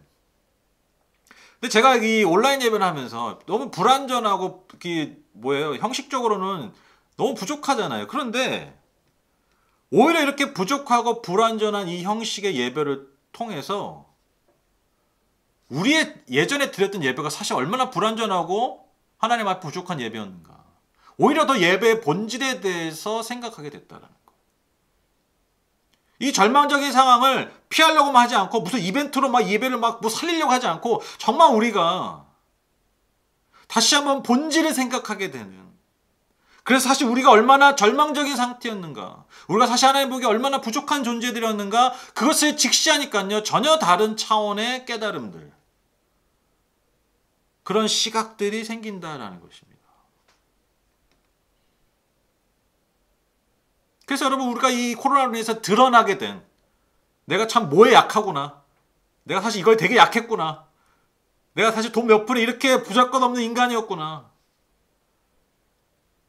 근데 제가 이 온라인 예배를 하면서 너무 불완전하고 형식적으로는 너무 부족하잖아요. 그런데 오히려 이렇게 부족하고 불완전한 이 형식의 예배를 통해서 우리의 예전에 드렸던 예배가 사실 얼마나 불완전하고 하나님 앞에 부족한 예배였는가. 오히려 더 예배의 본질에 대해서 생각하게 됐다라는 거. 이 절망적인 상황을 피하려고만 하지 않고 무슨 이벤트로 막 예배를 뭐 살리려고 하지 않고 정말 우리가 다시 한번 본질을 생각하게 되는, 그래서 사실 우리가 얼마나 절망적인 상태였는가, 우리가 사실 하나님 보기에 얼마나 부족한 존재들이었는가, 그것을 직시하니까요 전혀 다른 차원의 깨달음들, 그런 시각들이 생긴다라는 것입니다. 그래서 여러분 우리가 이 코로나로 인해서 드러나게 된 내가 참 뭐에 약하구나, 내가 사실 이걸 되게 약했구나, 내가 사실 돈 몇 푼에 이렇게 부잘것없는 인간이었구나,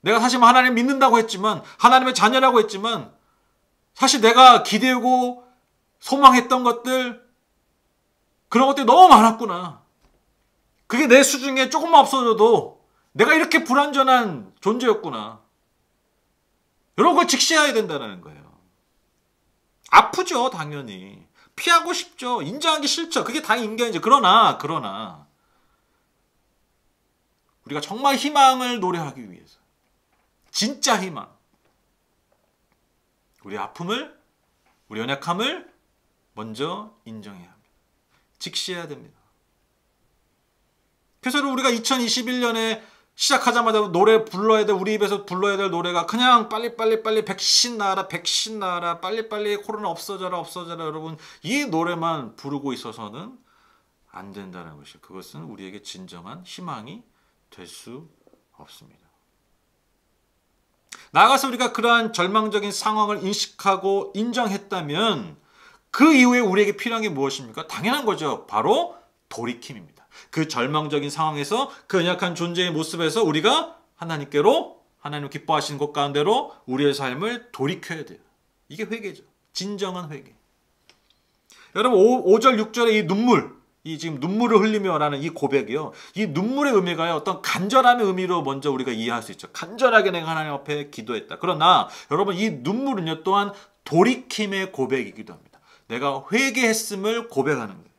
내가 사실 하나님 믿는다고 했지만 하나님의 자녀라고 했지만 사실 내가 기대고 소망했던 것들, 그런 것들이 너무 많았구나, 그게 내 수중에 조금만 없어져도 내가 이렇게 불완전한 존재였구나, 이런 걸 직시해야 된다는 거예요. 아프죠 당연히, 피하고 싶죠, 인정하기 싫죠, 그게 당연히 인간이죠. 그러나 우리가 정말 희망을 노래하기 위해서, 진짜 희망, 우리 아픔을, 우리 연약함을 먼저 인정해야 합니다. 직시해야 됩니다. 그래서 우리가 2021년에 시작하자마자 노래 불러야 돼, 우리 입에서 불러야 될 노래가 그냥 빨리 백신 나와라, 백신 나와라, 빨리 코로나 없어져라 여러분, 이 노래만 부르고 있어서는 안 된다는 것이에요. 그것은 우리에게 진정한 희망이 될 수 없습니다. 나아가서 우리가 그러한 절망적인 상황을 인식하고 인정했다면 그 이후에 우리에게 필요한 게 무엇입니까? 당연한 거죠. 바로 돌이킴입니다. 그 절망적인 상황에서 그 연약한 존재의 모습에서 우리가 하나님께로, 하나님 기뻐하시는 것 가운데로 우리의 삶을 돌이켜야 돼요. 이게 회개죠. 진정한 회개. 여러분 5절 6절의 이 눈물, 이 지금 눈물을 흘리며라는 이 고백이요, 이 눈물의 의미가요 어떤 간절함의 의미로 먼저 우리가 이해할 수 있죠. 간절하게 내가 하나님 앞에 기도했다. 그러나 여러분 이 눈물은요 또한 돌이킴의 고백이기도 합니다. 내가 회개했음을 고백하는 거예요.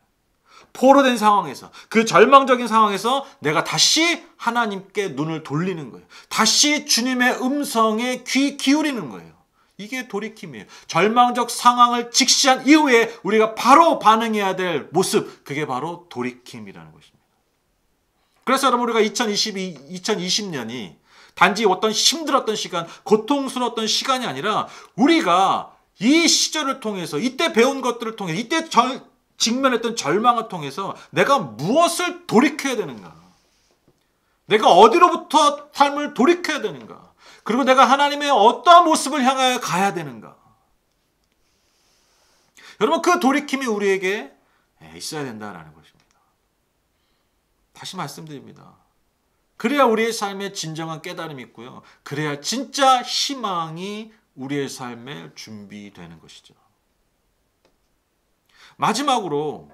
포로된 상황에서, 그 절망적인 상황에서 내가 다시 하나님께 눈을 돌리는 거예요. 다시 주님의 음성에 귀 기울이는 거예요. 이게 돌이킴이에요. 절망적 상황을 직시한 이후에 우리가 바로 반응해야 될 모습, 그게 바로 돌이킴이라는 것입니다. 그래서 여러분 우리가 2020년이 단지 어떤 힘들었던 시간, 고통스러웠던 시간이 아니라 우리가 이 시절을 통해서, 이때 배운 것들을 통해서, 이때 직면했던 절망을 통해서 내가 무엇을 돌이켜야 되는가, 내가 어디로부터 삶을 돌이켜야 되는가, 그리고 내가 하나님의 어떠한 모습을 향하여 가야 되는가. 여러분 그 돌이킴이 우리에게 있어야 된다는 것입니다. 다시 말씀드립니다. 그래야 우리의 삶에 진정한 깨달음이 있고요, 그래야 진짜 희망이 우리의 삶에 준비되는 것이죠. 마지막으로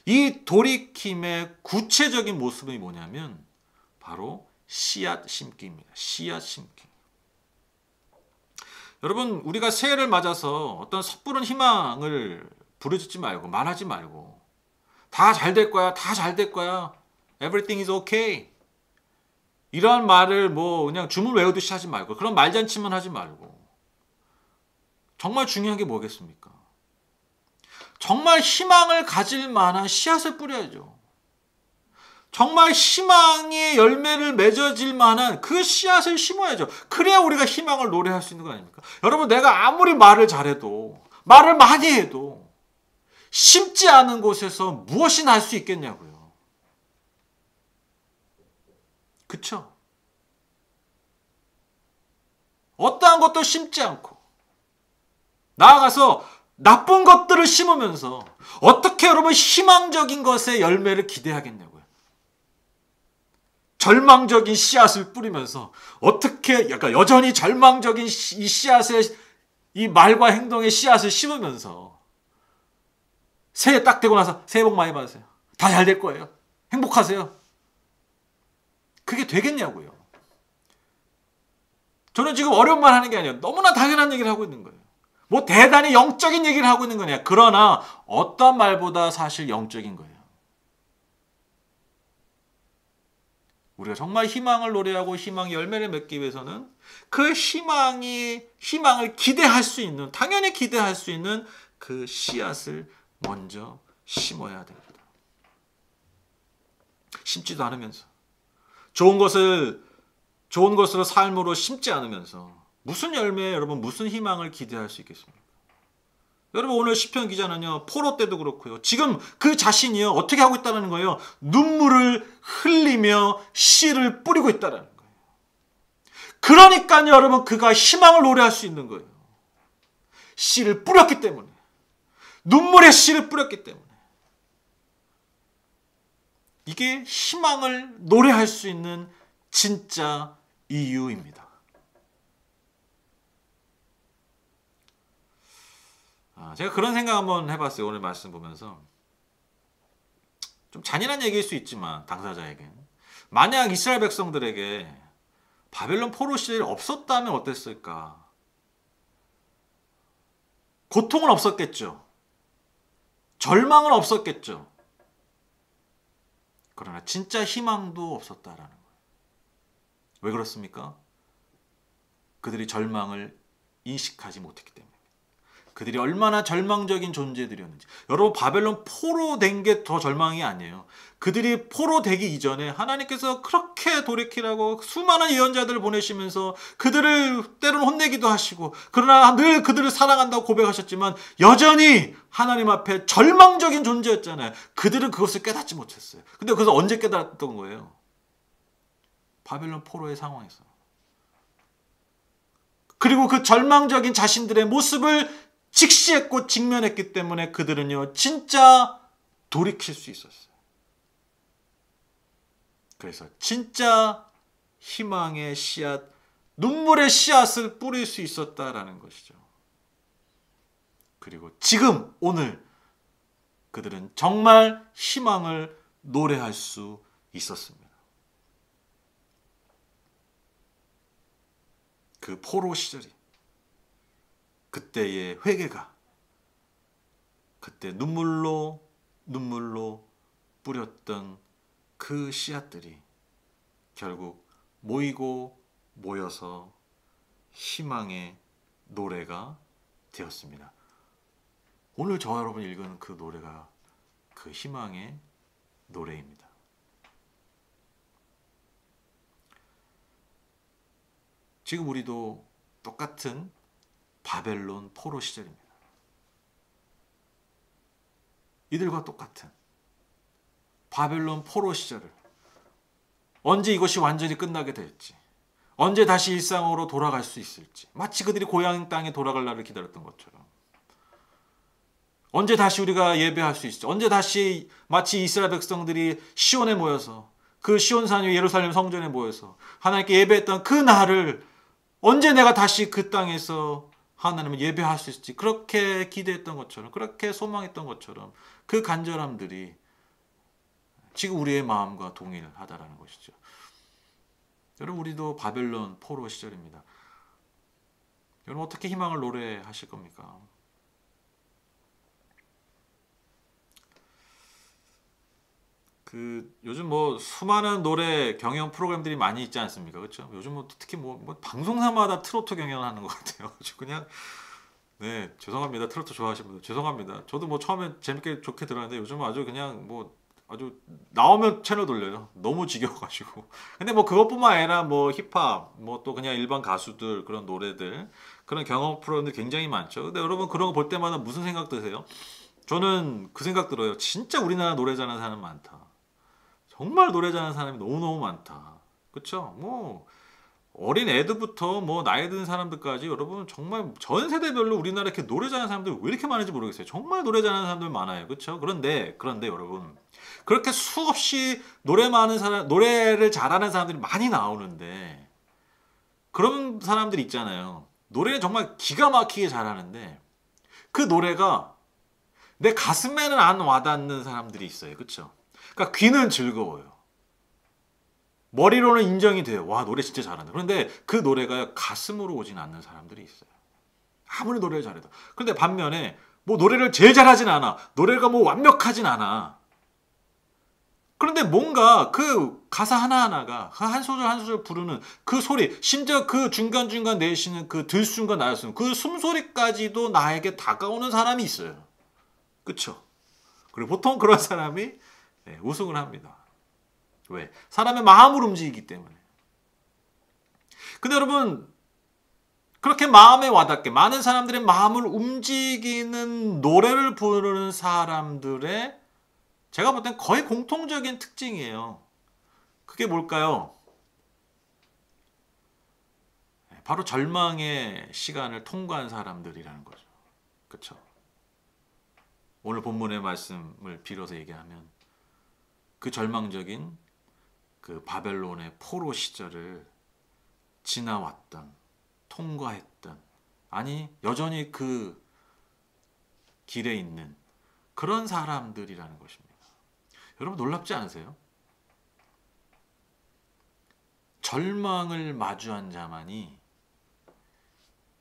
이 돌이킴의 구체적인 모습이 뭐냐면 바로 씨앗 심기입니다. 씨앗 심기. 여러분 우리가 새해를 맞아서 어떤 섣부른 희망을 부르짖지 말고 말하지 말고 다 잘 될 거야. 다 잘 될 거야. Everything is okay. 이러한 말을 뭐 그냥 주문 외우듯이 하지 말고 그런 말잔치만 하지 말고 정말 중요한 게 뭐겠습니까? 정말 희망을 가질 만한 씨앗을 뿌려야죠. 정말 희망의 열매를 맺어질 만한 그 씨앗을 심어야죠. 그래야 우리가 희망을 노래할 수 있는 거 아닙니까? 여러분 내가 아무리 말을 잘해도 말을 많이 해도 심지 않은 곳에서 무엇이 날 수 있겠냐고요. 그쵸? 어떠한 것도 심지 않고 나아가서 나쁜 것들을 심으면서 어떻게 여러분 희망적인 것의 열매를 기대하겠냐고요. 절망적인 씨앗을 뿌리면서 어떻게 약간 여전히 절망적인 이 씨앗의 이 말과 행동의 씨앗을 심으면서 새해 딱 되고 나서 새해 복 많이 받으세요. 다 잘 될 거예요. 행복하세요. 그게 되겠냐고요. 저는 지금 어려운 말 하는 게 아니에요. 너무나 당연한 얘기를 하고 있는 거예요. 뭐 대단히 영적인 얘기를 하고 있는 거냐. 그러나 어떤 말보다 사실 영적인 거예요. 우리가 정말 희망을 노래하고 희망의 열매를 맺기 위해서는 그 희망을 기대할 수 있는, 당연히 기대할 수 있는 그 씨앗을 먼저 심어야 됩니다. 심지도 않으면서 좋은 것으로 삶으로 심지 않으면서 무슨 열매, 여러분 무슨 희망을 기대할 수 있겠습니까? 여러분 오늘 시편 기자는요 포로 때도 그렇고요. 지금 그 자신이요 어떻게 하고 있다는 거예요? 눈물을 흘리며 씨를 뿌리고 있다는 거예요. 그러니까요 여러분 그가 희망을 노래할 수 있는 거예요. 씨를 뿌렸기 때문에. 눈물의 씨를 뿌렸기 때문에. 이게 희망을 노래할 수 있는 진짜 이유입니다. 제가 그런 생각 한번 해봤어요. 오늘 말씀 보면서. 좀 잔인한 얘기일 수 있지만 당사자에겐. 만약 이스라엘 백성들에게 바벨론 포로 시절이 없었다면 어땠을까? 고통은 없었겠죠. 절망은 없었겠죠. 그러나 진짜 희망도 없었다라는 거예요. 왜 그렇습니까? 그들이 절망을 인식하지 못했기 때문에. 그들이 얼마나 절망적인 존재들이었는지. 여러분 바벨론 포로 된 게 더 절망이 아니에요. 그들이 포로 되기 이전에 하나님께서 그렇게 돌이키라고 수많은 예언자들을 보내시면서 그들을 때로는 혼내기도 하시고 그러나 늘 그들을 사랑한다고 고백하셨지만 여전히 하나님 앞에 절망적인 존재였잖아요. 그들은 그것을 깨닫지 못했어요. 근데 그것을 언제 깨달았던 거예요? 바벨론 포로의 상황에서. 그리고 그 절망적인 자신들의 모습을 직시했고 직면했기 때문에 그들은요 진짜 돌이킬 수 있었어요. 그래서 진짜 희망의 씨앗, 눈물의 씨앗을 뿌릴 수 있었다라는 것이죠. 그리고 지금 오늘 그들은 정말 희망을 노래할 수 있었습니다. 그 포로 시절이 그때의 회개가 그때 눈물로 뿌렸던 그 씨앗들이 결국 모이고 모여서 희망의 노래가 되었습니다. 오늘 저와 여러분 읽은 그 노래가 그 희망의 노래입니다. 지금 우리도 똑같은 바벨론 포로 시절입니다. 이들과 똑같은 바벨론 포로 시절을 언제 이것이 완전히 끝나게 될지, 언제 다시 일상으로 돌아갈 수 있을지, 마치 그들이 고향 땅에 돌아갈 날을 기다렸던 것처럼 언제 다시 우리가 예배할 수 있을지, 언제 다시 마치 이스라엘 백성들이 시온에 모여서 그 시온산 위 예루살렘 성전에 모여서 하나님께 예배했던 그 날을 언제 내가 다시 그 땅에서 하나님을 예배할 수 있을지 그렇게 기대했던 것처럼, 그렇게 소망했던 것처럼 그 간절함들이 지금 우리의 마음과 동일하다라는 것이죠. 여러분 우리도 바벨론 포로 시절입니다. 여러분 어떻게 희망을 노래하실 겁니까? 그 요즘 뭐 수많은 노래 경연 프로그램들이 많이 있지 않습니까? 그렇죠? 요즘 뭐 특히 뭐 방송사마다 트로트 경연하는 것 같아요. 그냥 네 죄송합니다. 트로트 좋아하시는 분들 죄송합니다. 저도 뭐 처음에 재밌게 좋게 들었는데 요즘은 아주 그냥 뭐 아주 나오면 채널 돌려요. 너무 지겨워가지고. 근데 뭐 그것뿐만 아니라 뭐 힙합, 뭐 또 그냥 일반 가수들 그런 노래들 그런 경험 프로그램들 굉장히 많죠. 근데 여러분 그런 거 볼 때마다 무슨 생각 드세요? 저는 그 생각 들어요. 진짜 우리나라 노래 잘하는 사람 많다. 정말 노래 잘하는 사람이 너무너무 많다. 그쵸? 뭐 어린 애들부터 뭐 나이 든 사람들까지 여러분 정말 전 세대별로 우리나라 이렇게 노래 잘하는 사람들 왜 이렇게 많은지 모르겠어요. 정말 노래 잘하는 사람들 많아요. 그쵸? 그런데 여러분 그렇게 수없이 노래 많은 사람 노래를 잘하는 사람들이 많이 나오는데 그런 사람들 있잖아요. 노래를 정말 기가 막히게 잘하는데 그 노래가 내 가슴에는 안 와닿는 사람들이 있어요. 그쵸? 그러니까 귀는 즐거워요. 머리로는 인정이 돼요. 와, 노래 진짜 잘한다. 그런데 그 노래가 가슴으로 오진 않는 사람들이 있어요. 아무리 노래를 잘해도. 그런데 반면에 뭐 노래를 제일 잘하진 않아. 노래가 뭐 완벽하진 않아. 그런데 뭔가 그 가사 하나하나가 한 소절 한 소절 부르는 그 소리, 심지어 그 중간중간 내쉬는 그 들숨과 나숨, 그 숨소리까지도 나에게 다가오는 사람이 있어요. 그쵸? 그리고 보통 그런 사람이 우승을 합니다. 왜? 사람의 마음을 움직이기 때문에. 근데 여러분, 그렇게 마음에 와닿게 많은 사람들의 마음을 움직이는 노래를 부르는 사람들의 제가 볼 땐 거의 공통적인 특징이에요. 그게 뭘까요? 바로 절망의 시간을 통과한 사람들이라는 거죠. 그렇죠? 오늘 본문의 말씀을 빌어서 얘기하면 그 절망적인 그 바벨론의 포로 시절을 지나왔던, 통과했던, 아니 여전히 그 길에 있는 그런 사람들이라는 것입니다. 여러분 놀랍지 않으세요? 절망을 마주한 자만이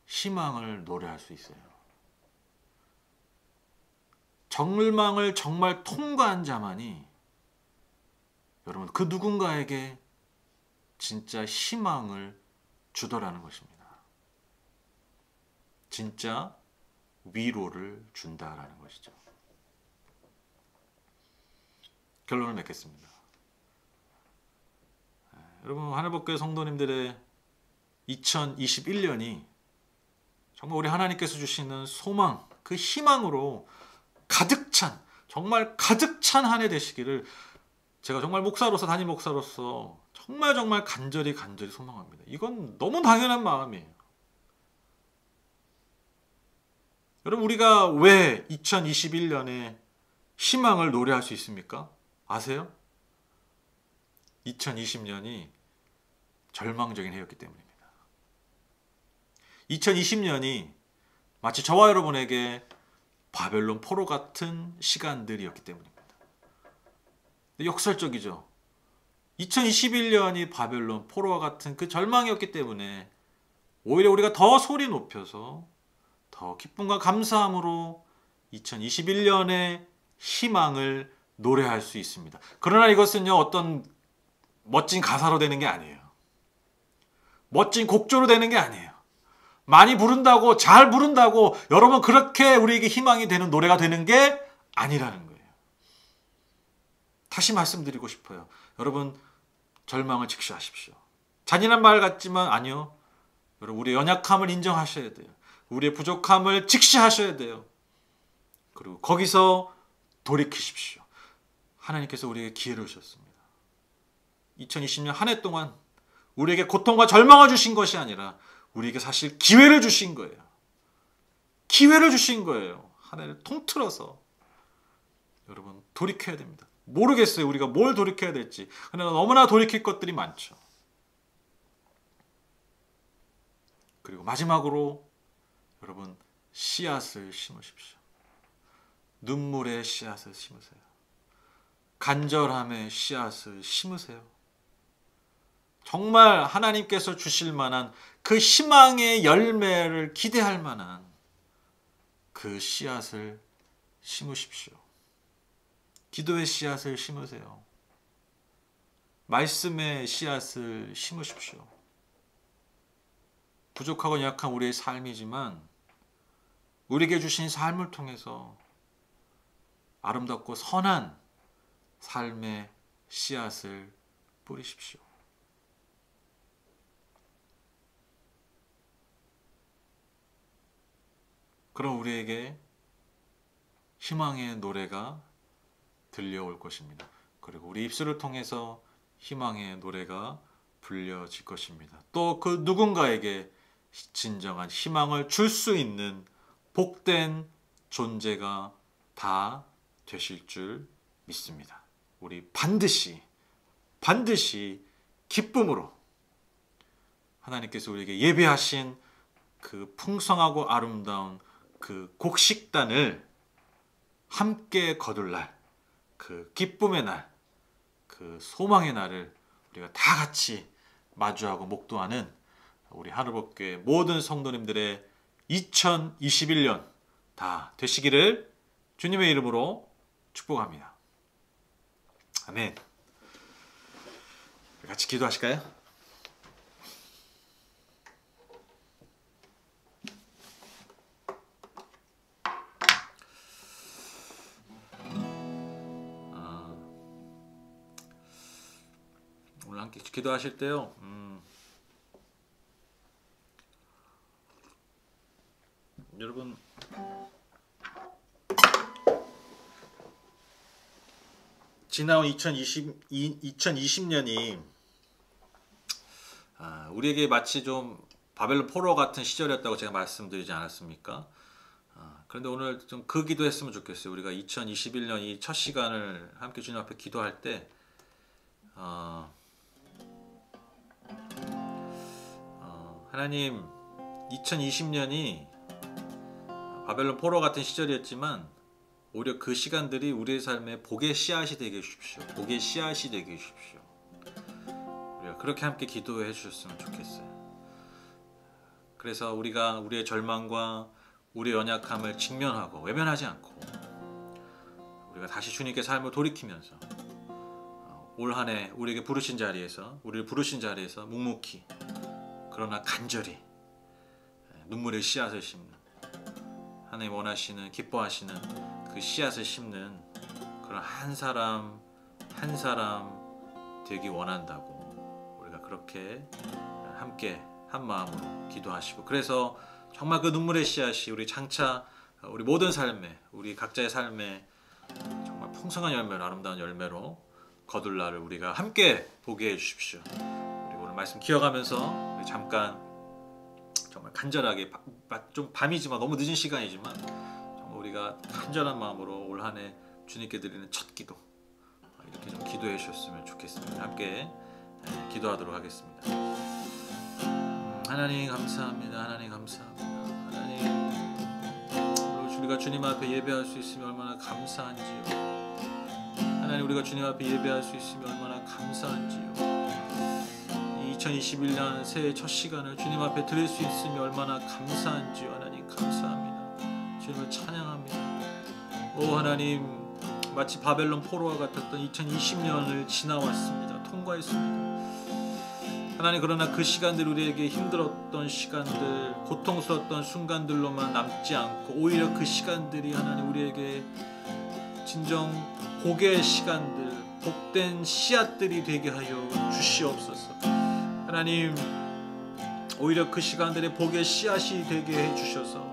희망을 노래할 수 있어요. 절망을 정말 통과한 자만이 여러분 그 누군가에게 진짜 희망을 주더라는 것입니다. 진짜 위로를 준다라는 것이죠. 결론을 맺겠습니다. 여러분 하늘복교회 성도님들의 2021년이 정말 우리 하나님께서 주시는 소망, 그 희망으로 가득 찬, 정말 가득 찬 한 해 되시기를 제가 정말 목사로서 담임 목사로서 정말 간절히 소망합니다. 이건 너무 당연한 마음이에요. 여러분 우리가 왜 2021년에 희망을 노래할 수 있습니까? 아세요? 2020년이 절망적인 해였기 때문입니다. 2020년이 마치 저와 여러분에게 바벨론 포로 같은 시간들이었기 때문입니다. 역설적이죠. 2021년이 바벨론 포로와 같은 그 절망이었기 때문에 오히려 우리가 더 소리 높여서 더 기쁨과 감사함으로 2021년의 희망을 노래할 수 있습니다. 그러나 이것은요 어떤 멋진 가사로 되는 게 아니에요. 멋진 곡조로 되는 게 아니에요. 많이 부른다고 잘 부른다고 여러분 그렇게 우리에게 희망이 되는 노래가 되는 게 아니라는 거예요. 다시 말씀드리고 싶어요. 여러분 절망을 직시하십시오. 잔인한 말 같지만 아니요. 여러분 우리의 연약함을 인정하셔야 돼요. 우리의 부족함을 직시하셔야 돼요. 그리고 거기서 돌이키십시오. 하나님께서 우리에게 기회를 주셨습니다. 2020년 한 해 동안 우리에게 고통과 절망을 주신 것이 아니라 우리에게 사실 기회를 주신 거예요. 기회를 주신 거예요. 한 해를 통틀어서. 여러분 돌이켜야 됩니다. 모르겠어요. 우리가 뭘 돌이켜야 될지. 그러나 너무나 돌이킬 것들이 많죠. 그리고 마지막으로 여러분 씨앗을 심으십시오. 눈물의 씨앗을 심으세요. 간절함의 씨앗을 심으세요. 정말 하나님께서 주실 만한 그 희망의 열매를 기대할 만한 그 씨앗을 심으십시오. 기도의 씨앗을 심으세요. 말씀의 씨앗을 심으십시오. 부족하고 약한 우리의 삶이지만 우리에게 주신 삶을 통해서 아름답고 선한 삶의 씨앗을 뿌리십시오. 그럼 우리에게 희망의 노래가 들려올 것입니다. 그리고 우리 입술을 통해서 희망의 노래가 불려질 것입니다. 또 그 누군가에게 진정한 희망을 줄 수 있는 복된 존재가 다 되실 줄 믿습니다. 우리 반드시 기쁨으로 하나님께서 우리에게 예배하신 그 풍성하고 아름다운 그 곡식단을 함께 거둘 날, 그 기쁨의 날, 그 소망의 날을 우리가 다 같이 마주하고 목도하는 우리 하늘법교회 모든 성도님들의 2021년 다 되시기를 주님의 이름으로 축복합니다. 아멘. 같이 기도하실까요? 오늘 함께 기도하실 때요. 여러분 지나온 2020년이 우리에게 마치 좀 바벨론 포로 같은 시절이었다고 제가 말씀드리지 않았습니까? 그런데 오늘 좀 그 기도했으면 좋겠어요. 우리가 2021년 이 첫 시간을 함께 주님 앞에 기도할 때 하나님 2020년이 바벨론 포로 같은 시절이었지만 오히려 그 시간들이 우리의 삶에 복의 씨앗이 되게 해주십시오. 복의 씨앗이 되게 해주십시오. 우리가 그렇게 함께 기도해 주셨으면 좋겠어요. 그래서 우리가 우리의 절망과 우리의 연약함을 직면하고 외면하지 않고 우리가 다시 주님께 삶을 돌이키면서 올 한 해 우리에게 부르신 자리에서 우리를 부르신 자리에서 묵묵히 그러나 간절히 눈물의 씨앗을 심는 하나님 원하시는 기뻐하시는 그 씨앗을 심는 그런 한 사람 한 사람 되기 원한다고 우리가 그렇게 함께 한 마음으로 기도하시고 그래서 정말 그 눈물의 씨앗이 우리 장차 우리 모든 삶에 우리 각자의 삶에 정말 풍성한 열매로 아름다운 열매로 거둘 날을 우리가 함께 보게 해주십시오. 그리고 오늘 말씀 기억하면서 우리 잠깐 정말 간절하게 좀 밤이지만 너무 늦은 시간이지만 정말 우리가 간절한 마음으로 올 한 해 주님께 드리는 첫 기도 이렇게 좀 기도해 주셨으면 좋겠습니다. 함께 기도하도록 하겠습니다. 하나님 감사합니다. 하나님 감사합니다. 하나님 우리가 주님 앞에 예배할 수 있으면 얼마나 감사한지요. 하나님 우리가 주님 앞에 예배할 수 있으면 얼마나 감사한지요. 2021년 새해 첫 시간을 주님 앞에 드릴 수 있으면 얼마나 감사한지요. 하나님 감사합니다. 주님을 찬양합니다. 오 하나님 마치 바벨론 포로와 같았던 2020년을 지나왔습니다. 통과했습니다. 하나님 그러나 그 시간들 우리에게 힘들었던 시간들 고통스러웠던 순간들로만 남지 않고 오히려 그 시간들이 하나님 우리에게 진정 복의 시간들 복된 씨앗들이 되게 하여 주시옵소서. 하나님 오히려 그 시간들의 복의 씨앗이 되게 해주셔서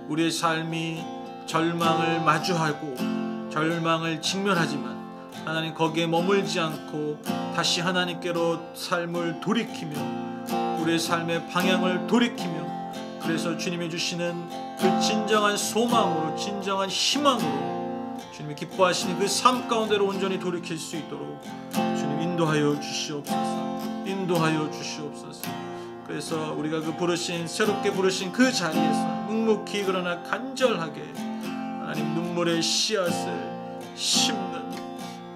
우리의 삶이 절망을 마주하고 절망을 직면하지만 하나님 거기에 머물지 않고 다시 하나님께로 삶을 돌이키며 우리의 삶의 방향을 돌이키며 그래서 주님이 주시는 그 진정한 소망으로 진정한 희망으로 주님이 기뻐하시는 그 삶 가운데로 온전히 돌이킬 수 있도록 주님 인도하여 주시옵소서. 인도하여 주시옵소서. 그래서 우리가 그 부르신 새롭게 부르신 그 자리에서 묵묵히 그러나 간절하게 하나님 눈물의 씨앗을 심는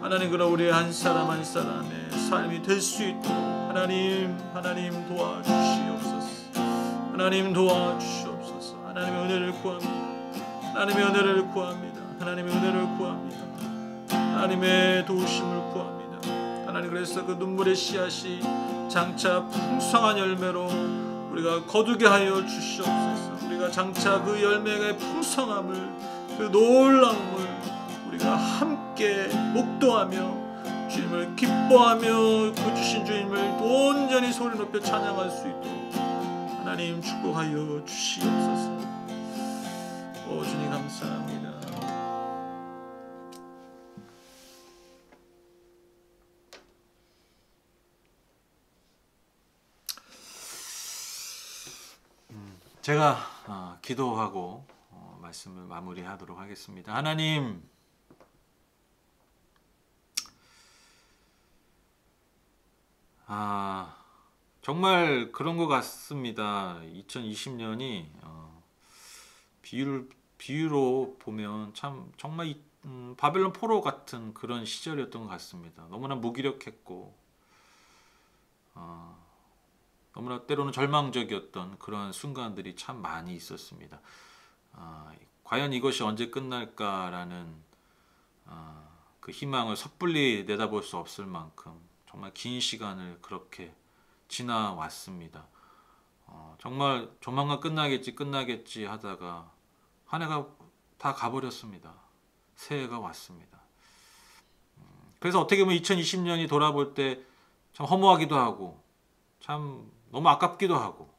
하나님, 그러나 우리 한 사람 한 사람의 삶이 될 수 있도록 하나님 도와주시옵소서. 하나님 도와주시옵소서. 하나님의 은혜를 구합니다. 하나님의 은혜를 구합니다. 하나님의 은혜를 구합니다. 하나님의 도우심을 구합니다. 하나님, 그래서 그 눈물의 씨앗이 장차 풍성한 열매로 우리가 거두게 하여 주시옵소서. 우리가 장차 그 열매의 풍성함을, 그 놀라움을 우리가 함께 목도하며 주님을 기뻐하며 그 주신 주님을 온전히 소리 높여 찬양할 수 있도록 하나님 축복하여 주시옵소서. 오 주님 감사합니다. 제가 기도하고 말씀을 마무리하도록 하겠습니다. 하나님, 정말 그런 것 같습니다. 2020년이 비유로 보면 참 정말 바벨론 포로 같은 그런 시절이었던 것 같습니다. 너무나 무기력했고 너무나 때로는 절망적이었던 그런 순간들이 참 많이 있었습니다. 과연 이것이 언제 끝날까라는 그 희망을 섣불리 내다볼 수 없을 만큼 정말 긴 시간을 그렇게 지나왔습니다. 정말 조만간 끝나겠지 하다가 한 해가 다 가버렸습니다. 새해가 왔습니다. 그래서 어떻게 보면 2020년이 돌아볼 때 참 허무하기도 하고 참 너무 아깝기도 하고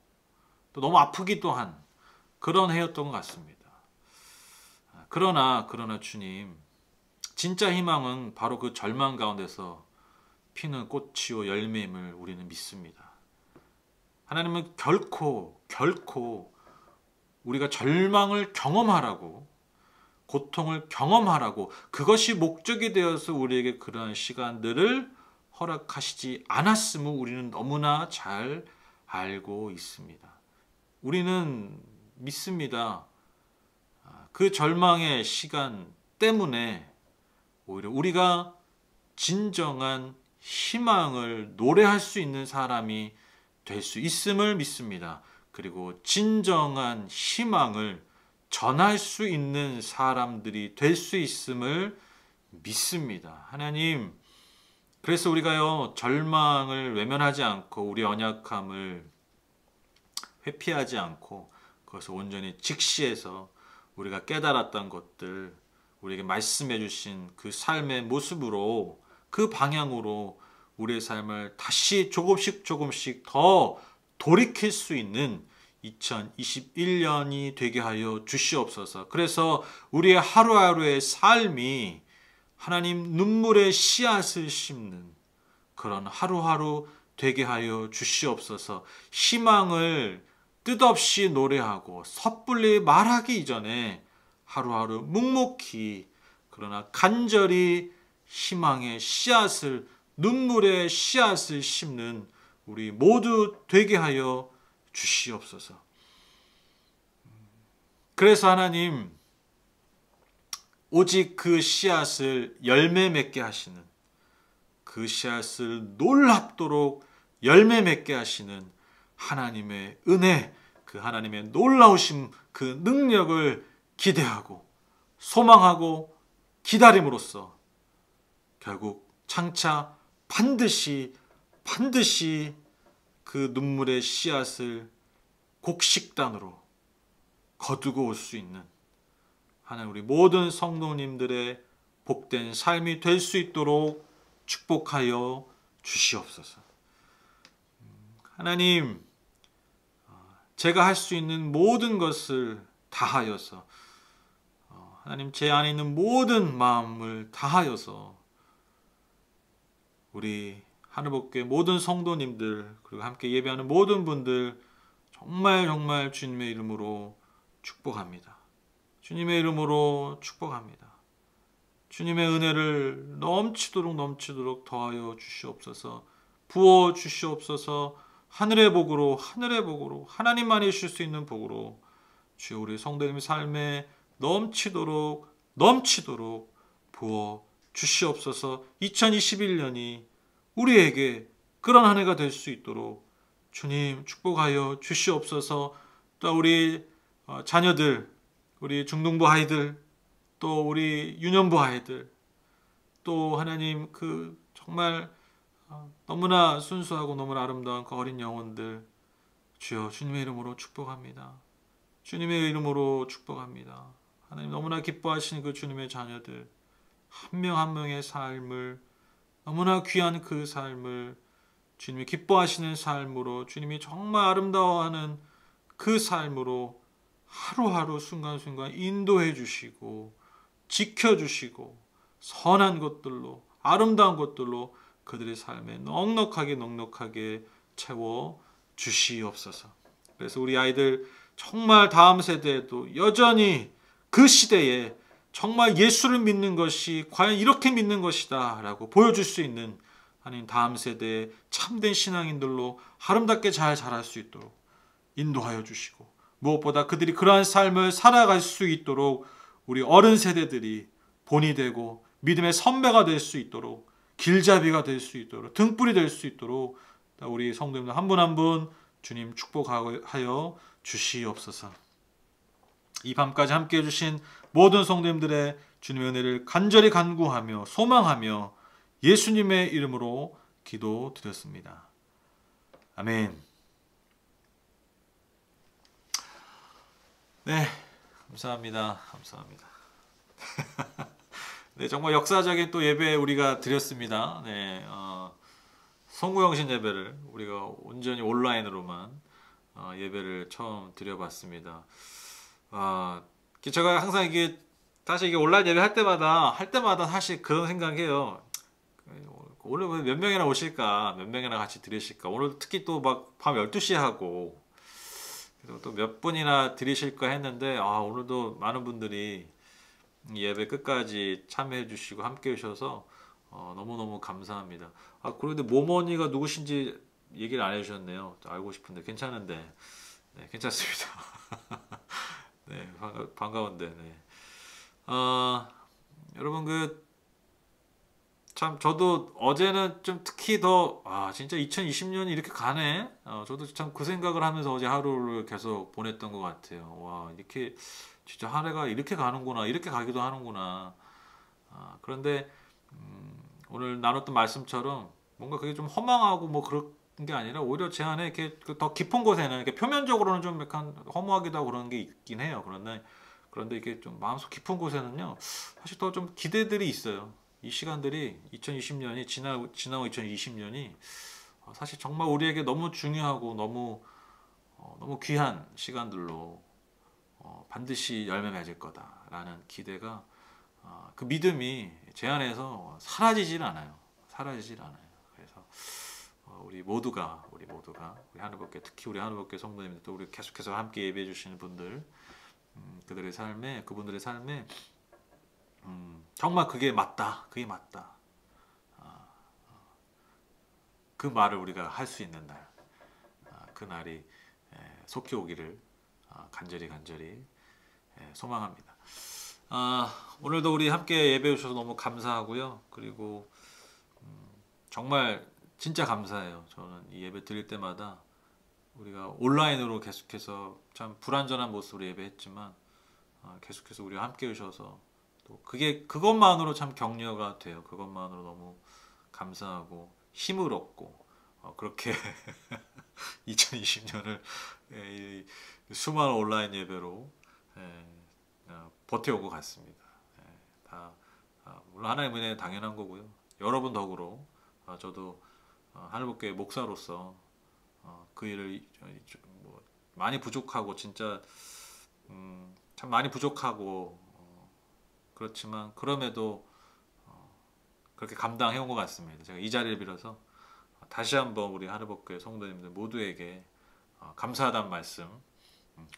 또 너무 아프기도 한 그런 해였던 것 같습니다. 그러나 주님, 진짜 희망은 바로 그 절망 가운데서 피는 꽃이요 열매임을 우리는 믿습니다. 하나님은 결코 우리가 절망을 경험하라고, 고통을 경험하라고, 그것이 목적이 되어서 우리에게 그러한 시간들을 허락하시지 않았음을 우리는 너무나 잘 알고 있습니다. 우리는 믿습니다. 그 절망의 시간 때문에 오히려 우리가 진정한 희망을 노래할 수 있는 사람이 될 수 있음을 믿습니다. 그리고 진정한 희망을 전할 수 있는 사람들이 될 수 있음을 믿습니다. 하나님, 그래서 우리가요 절망을 외면하지 않고 우리 연약함을 회피하지 않고 그것을 온전히 직시해서 우리가 깨달았던 것들, 우리에게 말씀해 주신 그 삶의 모습으로, 그 방향으로 우리의 삶을 다시 조금씩 더 돌이킬 수 있는 2021년이 되게 하여 주시옵소서. 그래서 우리의 하루하루의 삶이 하나님 눈물의 씨앗을 심는 그런 하루하루 되게 하여 주시옵소서. 희망을 뜻없이 노래하고 섣불리 말하기 이전에 하루하루 묵묵히 그러나 간절히 희망의 씨앗을, 눈물의 씨앗을 심는 우리 모두 되게 하여 주시옵소서. 그래서 하나님, 오직 그 씨앗을 열매 맺게 하시는, 그 씨앗을 놀랍도록 열매 맺게 하시는 하나님의 은혜, 그 하나님의 놀라우심, 그 능력을 기대하고 소망하고 기다림으로써 결국 장차 반드시 그 눈물의 씨앗을 곡식단으로 거두고 올 수 있는 하나님, 우리 모든 성도님들의 복된 삶이 될 수 있도록 축복하여 주시옵소서. 하나님, 제가 할 수 있는 모든 것을 다하여서, 하나님 제 안에 있는 모든 마음을 다하여서 우리 하늘복교의 모든 성도님들, 그리고 함께 예배하는 모든 분들 정말 주님의 이름으로 축복합니다. 주님의 이름으로 축복합니다. 주님의 은혜를 넘치도록 더하여 주시옵소서. 부어 주시옵소서. 하늘의 복으로 하나님만이 주실 수 있는 복으로 주여 우리 성도님의 삶에 넘치도록 부어 주시옵소서. 2021년이 우리에게 그런 한 해가 될 수 있도록 주님 축복하여 주시옵소서. 또 우리 자녀들, 우리 중등부 아이들, 또 우리 유년부 아이들, 또 하나님 그 정말 너무나 순수하고 너무나 아름다운 그 어린 영혼들, 주여 주님의 이름으로 축복합니다. 주님의 이름으로 축복합니다. 하나님 너무나 기뻐하시는 그 주님의 자녀들 한 명 한 명의 삶을, 너무나 귀한 그 삶을 주님이 기뻐하시는 삶으로, 주님이 정말 아름다워하는 그 삶으로 하루하루 순간순간 인도해 주시고 지켜주시고 선한 것들로, 아름다운 것들로 그들의 삶에 넉넉하게 채워 주시옵소서. 그래서 우리 아이들 정말 다음 세대에도 여전히 그 시대에 정말 예수를 믿는 것이 과연 이렇게 믿는 것이다 라고 보여줄 수 있는 하나님 다음 세대의 참된 신앙인들로 아름답게 잘 자랄 수 있도록 인도하여 주시고, 무엇보다 그들이 그러한 삶을 살아갈 수 있도록 우리 어른 세대들이 본이 되고 믿음의 선배가 될 수 있도록, 길잡이가 될 수 있도록, 등불이 될 수 있도록 우리 성도님들 한 분 한 분 주님 축복하여 주시옵소서. 이 밤까지 함께해 주신 모든 성도님들의 주님의 은혜를 간절히 간구하며 소망하며 예수님의 이름으로 기도드렸습니다. 아멘. 네, 감사합니다. 네, 정말 역사적인 또 예배 우리가 드렸습니다. 네, 성구영신 예배를 우리가 온전히 온라인으로만 예배를 처음 드려봤습니다. 제가 항상 이게 사실 이게 온라인 예배 할 때마다 사실 그런 생각해요. 오늘 몇 명이나 오실까, 몇 명이나 같이 드리실까. 오늘 특히 또 막 밤 12시에 하고 또 몇 분이나 드리실까 했는데 오늘도 많은 분들이 예배 끝까지 참여해 주시고 함께 해주셔서 너무너무 감사합니다. 그런데 모모니가 누구신지 얘기를 안 해주셨네요. 알고 싶은데 괜찮은데. 네, 괜찮습니다. 네, 반가운데. 네. 여러분 참 저도 어제는 좀 특히 더 진짜 2020년이 이렇게 가네. 저도 참 그 생각을 하면서 어제 하루를 계속 보냈던 것 같아요. 와, 이렇게 진짜 한 해가 이렇게 가는구나, 이렇게 가기도 하는구나. 그런데 오늘 나눴던 말씀처럼 뭔가 그게 좀 허망하고 뭐 그런 게 아니라 오히려 제 안에 이렇게 더 깊은 곳에는 이렇게 표면적으로는 좀 약간 허무하기도 하고 그런 게 있긴 해요. 그런데 이게 좀 마음속 깊은 곳에는요, 사실 더 좀 기대들이 있어요. 이 시간들이 2020년이 지나고 2020년이 사실 정말 우리에게 너무 중요하고 너무 귀한 시간들로 반드시 열매 맺을 거다라는 기대가, 그 믿음이 제 안에서 사라지질 않아요. 그래서 우리 모두가 우리 하늘법계, 특히 우리 하늘법계 성도님들, 또 우리 계속해서 함께 예배해 주시는 분들, 그분들의 삶에 정말 그게 맞다. 그 말을 우리가 할 수 있는 날, 그 날이 속히 오기를 간절히 소망합니다. 오늘도 우리 함께 예배해 주셔서 너무 감사하고요. 그리고 정말 진짜 감사해요. 저는 이 예배 드릴 때마다 우리가 온라인으로 계속해서 참 불완전한 모습으로 예배했지만 계속해서 우리와 함께 해주셔서 또 그것만으로 참 격려가 돼요. 그것만으로 너무 감사하고 힘을 얻고 그렇게 2020년을 수많은 온라인 예배로 버텨오고 갔습니다. 다 물론 하나님의 은혜 당연한 거고요. 여러분 덕으로 저도 하늘법계 목사로서 그 일을 많이 부족하고 진짜 참 많이 부족하고 그렇지만 그럼에도 그렇게 감당해온 것 같습니다. 제가 이 자리를 빌어서 다시 한번 우리 하늘법계 성도님들 모두에게 감사하다는 말씀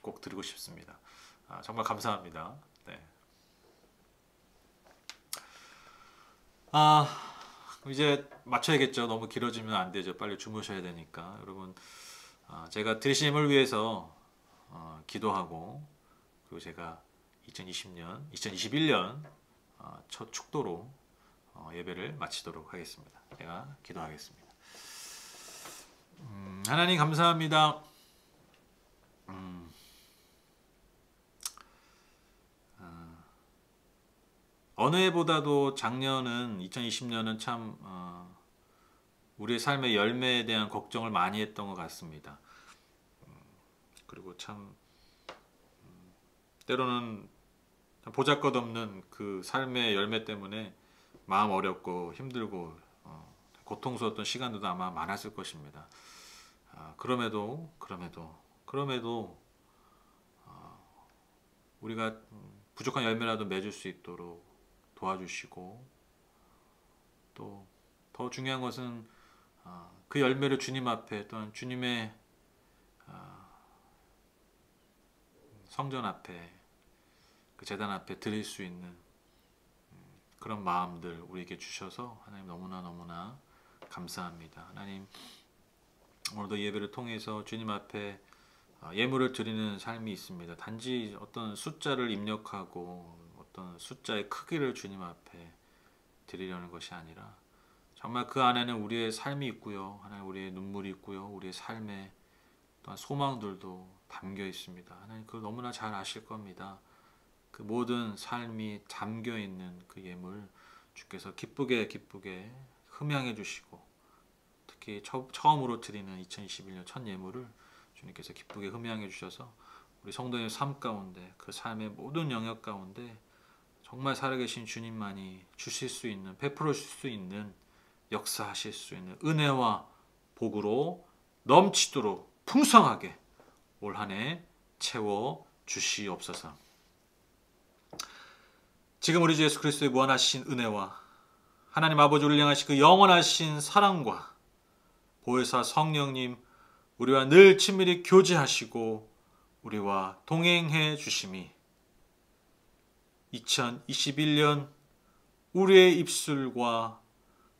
꼭 드리고 싶습니다. 정말 감사합니다. 네. 이제 마쳐야겠죠. 너무 길어지면 안 되죠. 빨리 주무셔야 되니까. 여러분, 제가 드리신 힘을 위해서 기도하고, 그리고 제가 2021년 첫 축도로 예배를 마치도록 하겠습니다. 제가 기도하겠습니다. 하나님 감사합니다. 어느 해보다도 작년은 2020년은 참 우리의 삶의 열매에 대한 걱정을 많이 했던 것 같습니다. 그리고 참 때로는 보잘것없는 그 삶의 열매 때문에 마음 어렵고 힘들고 고통스러웠던 시간들도 아마 많았을 것입니다. 그럼에도 우리가 부족한 열매라도 맺을 수 있도록 도와주시고, 또 더 중요한 것은 그 열매를 주님 앞에 또는 주님의 성전 앞에, 그 제단 앞에 드릴 수 있는 그런 마음들 우리에게 주셔서 하나님 너무나 감사합니다. 하나님, 오늘도 예배를 통해서 주님 앞에 예물을 드리는 삶이 있습니다. 단지 어떤 숫자를 입력하고 어떤 숫자의 크기를 주님 앞에 드리려는 것이 아니라 정말 그 안에는 우리의 삶이 있고요, 하나님, 우리의 눈물이 있고요, 우리의 삶에 또한 소망들도 담겨 있습니다. 하나님, 그걸 너무나 잘 아실 겁니다. 그 모든 삶이 담겨 있는 그 예물 주께서 기쁘게 흠양해 주시고, 특히 처음으로 드리는 2021년 첫 예물을 주님께서 기쁘게 흠양해 주셔서 우리 성도의 삶 가운데, 그 삶의 모든 영역 가운데 정말 살아계신 주님만이 주실 수 있는, 베풀어 주실 수 있는, 역사하실 수 있는 은혜와 복으로 넘치도록 풍성하게 올 한 해 채워 주시옵소서. 지금 우리 주 예수 그리스도의 무한하신 은혜와 하나님 아버지를 향하신 그 영원하신 사랑과 보혜사 성령님, 우리와 늘 친밀히 교제하시고 우리와 동행해 주심이 2021년 우리의 입술과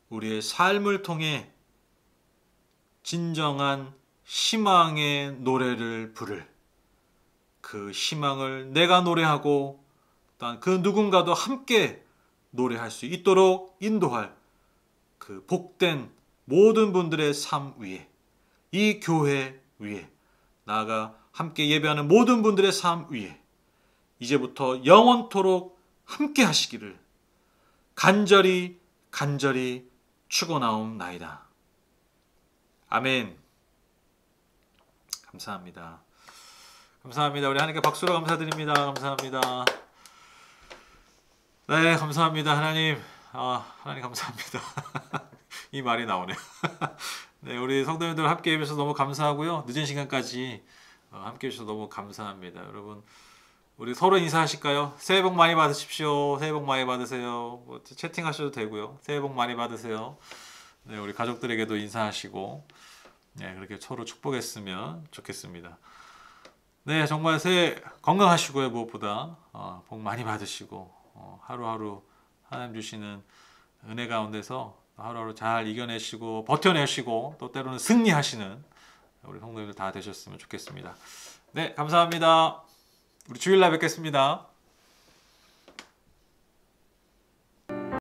우리의 삶을 통해 진정한 희망의 노래를 부를, 그 희망을 내가 노래하고 또한 그 누군가도 함께 노래할 수 있도록 인도할 그 복된 모든 분들의 삶 위에, 이 교회 위에, 나아가 함께 예배하는 모든 분들의 삶 위에 이제부터 영원토록 함께 하시기를 간절히 축원하옵나이다. 아멘. 감사합니다. 감사합니다. 우리 하나님께 박수로 감사드립니다. 감사합니다. 네, 감사합니다. 하나님. 하나님 감사합니다. 이 말이 나오네요. 네, 우리 성도님들 함께 해주셔서 너무 감사하고요. 늦은 시간까지 함께 해주셔서 너무 감사합니다. 여러분, 우리 서로 인사하실까요? 새해 복 많이 받으십시오. 새해 복 많이 받으세요. 뭐 채팅하셔도 되고요. 새해 복 많이 받으세요. 네, 우리 가족들에게도 인사하시고, 네, 그렇게 서로 축복했으면 좋겠습니다. 네, 정말 새해 건강하시고요. 무엇보다 복 많이 받으시고 하루하루 하나님 주시는 은혜 가운데서 하루하루 잘 이겨내시고 버텨내시고 또 때로는 승리하시는 우리 성도님들 다 되셨으면 좋겠습니다. 네, 감사합니다. 우리 주일날 뵙겠습니다.